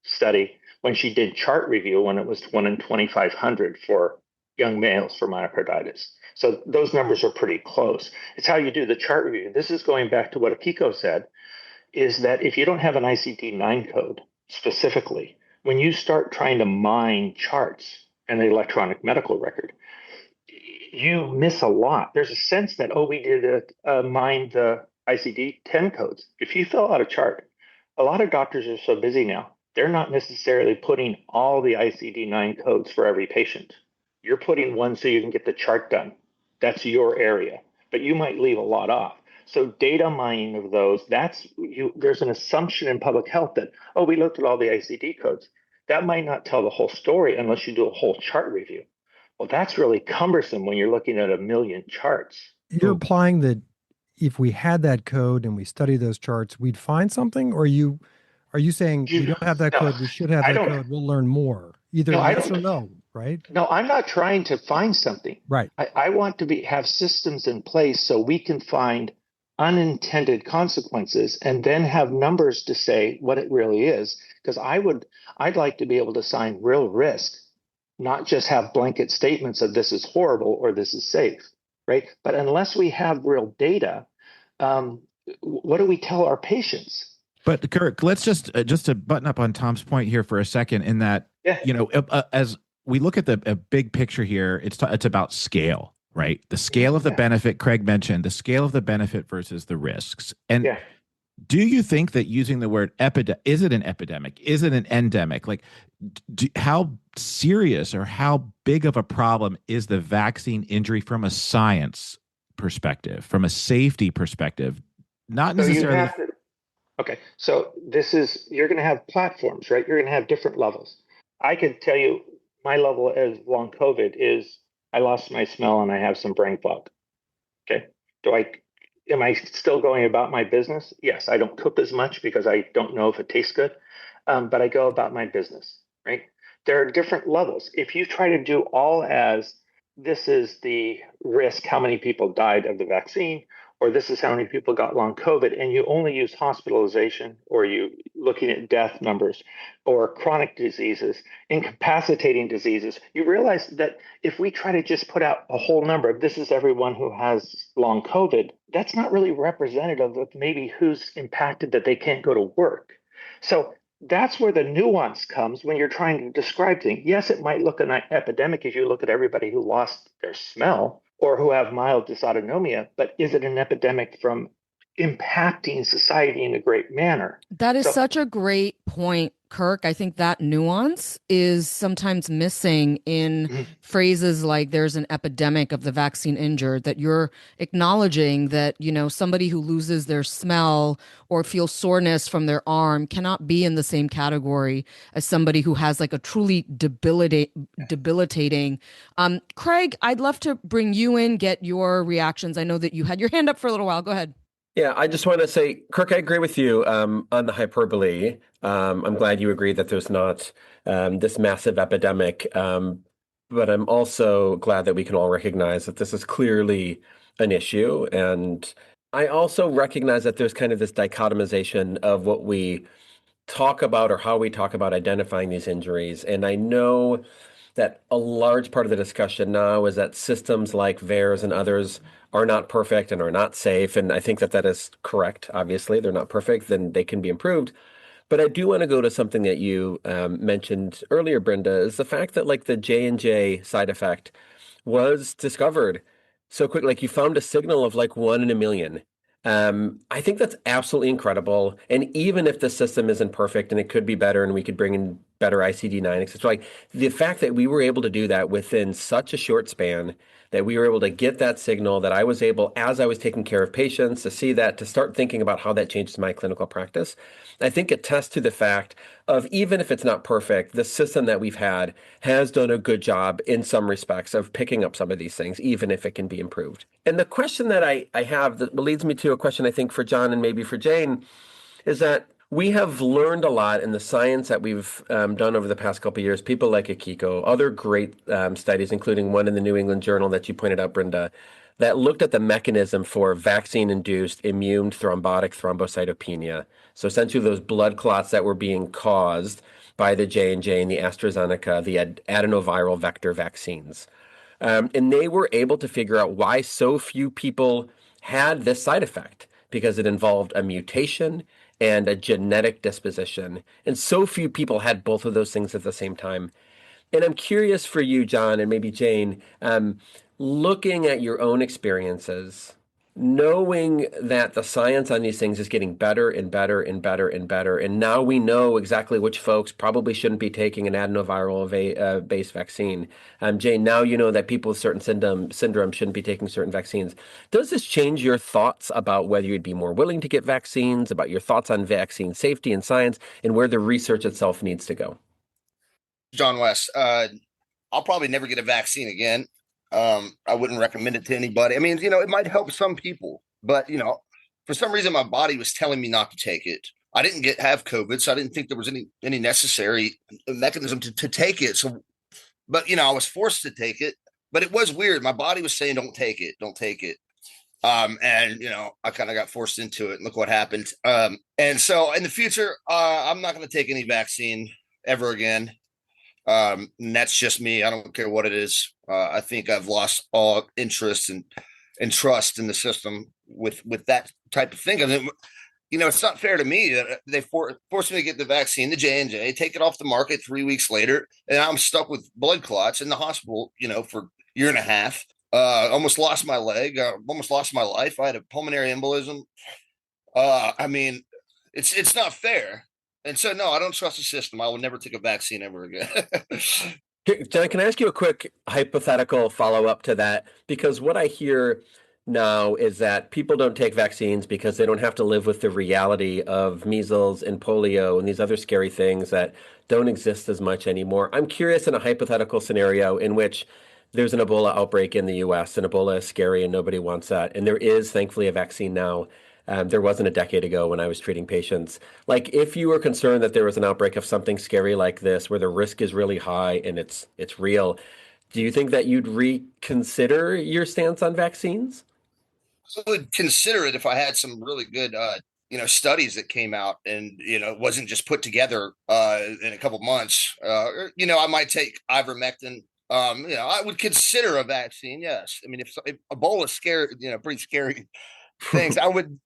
study when she did chart review when it was 1 in 2,500 for young males for myocarditis. So those numbers are pretty close. It's how you do the chart review. This is going back to what Akiko said, is that if you don't have an ICD-9 code specifically, when you start trying to mine charts and the electronic medical record, you miss a lot. There's a sense that, we did mine the ICD-10 codes. If you fill out a chart, a lot of doctors are so busy now, they're not necessarily putting all the ICD-9 codes for every patient. You're putting one so you can get the chart done. That's your area, but you might leave a lot off. So data mining of those, there's an assumption in public health that, we looked at all the ICD codes. That might not tell the whole story unless you do a whole chart review. Well, that's really cumbersome when you're looking at 1 million charts. You're implying that if we had that code and we study those charts, we'd find something? Or are you saying we don't have that code, we should have that code, we'll learn more? Either yes or no, right? No, I'm not trying to find something. Right. I want to have systems in place so we can find unintended consequences and then have numbers to say what it really is. Because I'd like to be able to assign real risk, not just have blanket statements of this is horrible or this is safe, right? But unless we have real data, what do we tell our patients? But Kirk, let's just to button up on Tom's point here for a second, in that, as we look at the big picture here, it's about scale, right? The scale of the benefit, Craig mentioned, the scale of the benefit versus the risks. And do you think that using the word is it an epidemic? Is it an endemic? Like, how serious or how big of a problem is the vaccine injury from a science perspective, from a safety perspective? Not necessarily. Okay, so you're going to have platforms, right? You're going to have different levels. I can tell you my level as long COVID is I lost my smell and I have some brain fog. Okay, am I still going about my business? Yes, I don't cook as much because I don't know if it tastes good, but I go about my business, right? There are different levels. If you try to do all as this is the risk, how many people died of the vaccine, or this is how many people got long COVID, and you only use hospitalization, or you looking at death numbers or chronic diseases, incapacitating diseases, you realize that if we try to just put out a whole number of this is everyone who has long COVID, that's not really representative of maybe who's impacted that they can't go to work. So that's where the nuance comes when you're trying to describe things. Yes, it might look an epidemic as you look at everybody who lost their smell or who have mild dysautonomia, but is it an epidemic from impacting society in a great manner? That is such a great point, Kirk. I think that nuance is sometimes missing in phrases like there's an epidemic of the vaccine injured, that you're acknowledging that, somebody who loses their smell or feels soreness from their arm cannot be in the same category as somebody who has like a truly debilitating. Craig, I'd love to bring you in, get your reactions. I know that you had your hand up for a little while. Go ahead. Yeah, I just want to say, Kirk, I agree with you on the hyperbole. I'm glad you agree that there's not this massive epidemic, but I'm also glad that we can all recognize that this is clearly an issue. And I also recognize that there's kind of this dichotomization of what we talk about or how we talk about identifying these injuries. And I know that a large part of the discussion now is that systems like VAERS and others are not perfect and are not safe. And I think that that is correct. Obviously, they're not perfect, then they can be improved. But I do want to go to something that you mentioned earlier, Brenda, is the fact that like the J&J side effect was discovered so quick. Like you found a signal of like 1 in a million. I think that's absolutely incredible. And even if the system isn't perfect and it could be better and we could bring in better ICD-9, etc., like the fact that we were able to do that within such a short span, that we were able to get that signal, that I was able, as I was taking care of patients, to see that, to start thinking about how that changes my clinical practice, I think attests to the fact of, even if it's not perfect, the system that we've had has done a good job in some respects of picking up some of these things, even if it can be improved. And the question that I have that leads me to a question, I think, for John and maybe for Jane, is that we have learned a lot in the science that we've done over the past couple of years, people like Akiko, other great studies, including one in the New England Journal that you pointed out, Brenda, that looked at the mechanism for vaccine-induced immune thrombotic thrombocytopenia. So essentially those blood clots that were being caused by the J&J and the AstraZeneca, the adenoviral vector vaccines. And they were able to figure out why so few people had this side effect, because it involved a mutation and a genetic disposition. And so few people had both of those things at the same time. And I'm curious for you, John, and maybe Jane, looking at your own experiences, knowing that the science on these things is getting better and better and better and better. And now we know exactly which folks probably shouldn't be taking an adenoviral based vaccine. Jane, now you know that people with certain syndrome shouldn't be taking certain vaccines. Does this change your thoughts about whether you'd be more willing to get vaccines, about your thoughts on vaccine safety and science, and where the research itself needs to go? John West, I'll probably never get a vaccine again. I wouldn't recommend it to anybody. I mean, it might help some people, but for some reason my body was telling me not to take it. I didn't have COVID, so I didn't think there was any necessary mechanism to take it. So, but I was forced to take it. But it was weird. My body was saying, "Don't take it, don't take it." And I kind of got forced into it, and look what happened. And so in the future, I'm not going to take any vaccine ever again. And that's just me. I don't care what it is. I think I've lost all interest and trust in the system with that type of thing. I mean, it's not fair to me that they forced me to get the vaccine, the J&J, take it off the market 3 weeks later, and I'm stuck with blood clots in the hospital, for a year and a half. Almost lost my leg, almost lost my life. I had a pulmonary embolism. I mean, it's not fair. And so, no, I don't trust the system. I will never take a vaccine ever again. John, can I ask you a quick hypothetical follow-up to that? Because what I hear now is that people don't take vaccines because they don't have to live with the reality of measles and polio and these other scary things that don't exist as much anymore. I'm curious, in a hypothetical scenario in which there's an Ebola outbreak in the US, and Ebola is scary and nobody wants that, and there is thankfully a vaccine now. There wasn't a decade ago when I was treating patients. Like, if you were concerned that there was an outbreak of something scary like this, where the risk is really high and it's real, do you think that you'd reconsider your stance on vaccines? I would consider it if I had some really good, studies that came out and, it wasn't just put together in a couple months. I might take ivermectin. I would consider a vaccine. Yes. I mean, if Ebola is scary, pretty scary things, I would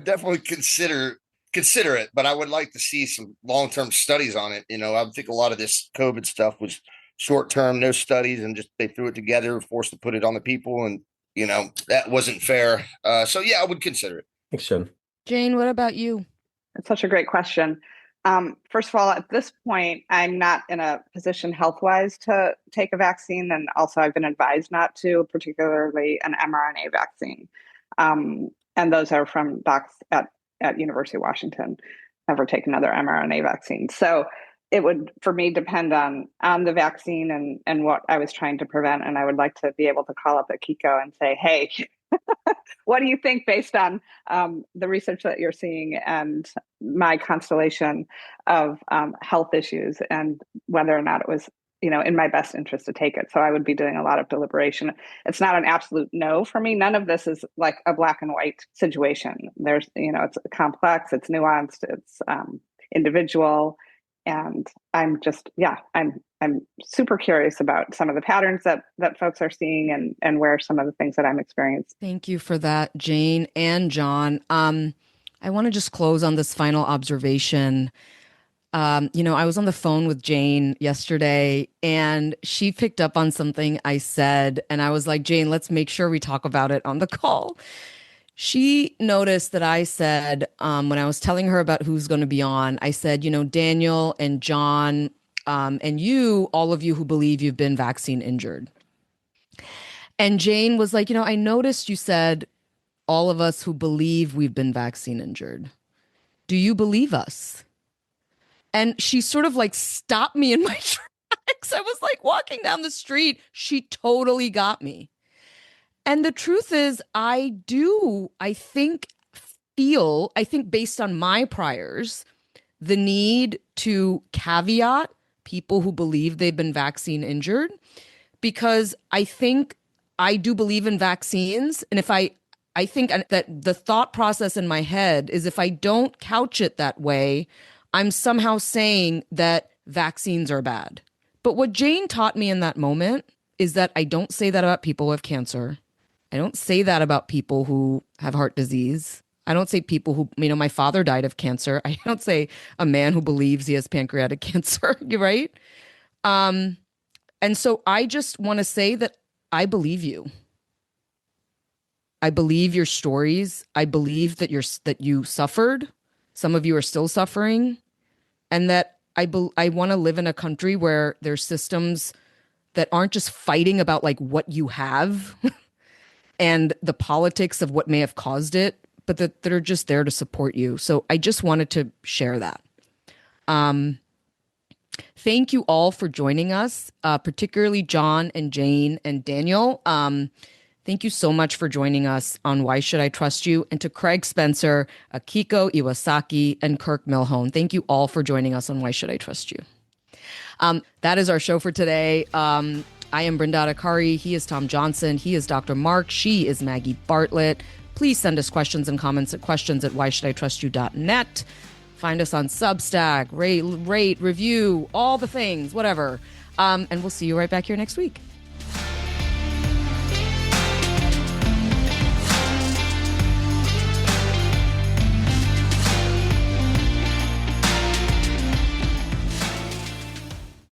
definitely consider it, but I would like to see some long-term studies on it. I think a lot of this COVID stuff was short-term, no studies, and just they threw it together, forced to put it on the people, and that wasn't fair. So yeah, I would consider it. Thanks, Jen. Jane, what about you? That's such a great question. First of all, at this point, I'm not in a position health-wise to take a vaccine, and also I've been advised not to, particularly an mRNA vaccine. And those are from docs at University of Washington. Never take another mRNA vaccine. So it would, for me, depend on the vaccine and what I was trying to prevent. And I would like to be able to call up Akiko and say, hey, what do you think based on the research that you're seeing and my constellation of health issues, and whether or not it was in my best interest to take it. So I would be doing a lot of deliberation. It's not an absolute no for me. None of this is like a black and white situation. There's, it's complex, it's nuanced, it's individual. And I'm just, I'm super curious about some of the patterns that folks are seeing and where some of the things that I'm experiencing. Thank you for that, Jane and John. I want to just close on this final observation. I was on the phone with Jane yesterday and she picked up on something I said. And I was like, Jane, let's make sure we talk about it on the call. She noticed that I said, when I was telling her about who's going to be on, I said, Daniel and John, and you, all of you who believe you've been vaccine injured. And Jane was like, I noticed you said all of us who believe we've been vaccine injured. Do you believe us? And she sort of like stopped me in my tracks. I was like walking down the street. She totally got me. And the truth is, I think based on my priors, the need to caveat people who believe they've been vaccine injured, because I think I do believe in vaccines. And if I think that the thought process in my head is if I don't couch it that way, I'm somehow saying that vaccines are bad. But what Jane taught me in that moment is that I don't say that about people who have cancer. I don't say that about people who have heart disease. I don't say people who, my father died of cancer. I don't say a man who believes he has pancreatic cancer. You're right. And so I just want to say that I believe you. I believe your stories. I believe that you suffered. Some of you are still suffering, and that I want to live in a country where there's systems that aren't just fighting about like what you have and the politics of what may have caused it, but that are just there to support you. So I just wanted to share that. Thank you all for joining us, particularly John and Jane and Daniel. Thank you so much for joining us on Why Should I Trust You? And to Craig Spencer, Akiko, Iwasaki, and Kirk Milhoan. Thank you all for joining us on Why Should I Trust You? That is our show for today. I am Brenda Adhikari. He is Tom Johnson. He is Dr. Mark. She is Maggie Bartlett. Please send us questions and comments at questions@whyshoulditrustyou.net. Find us on Substack, rate, review, all the things, whatever. And we'll see you right back here next week.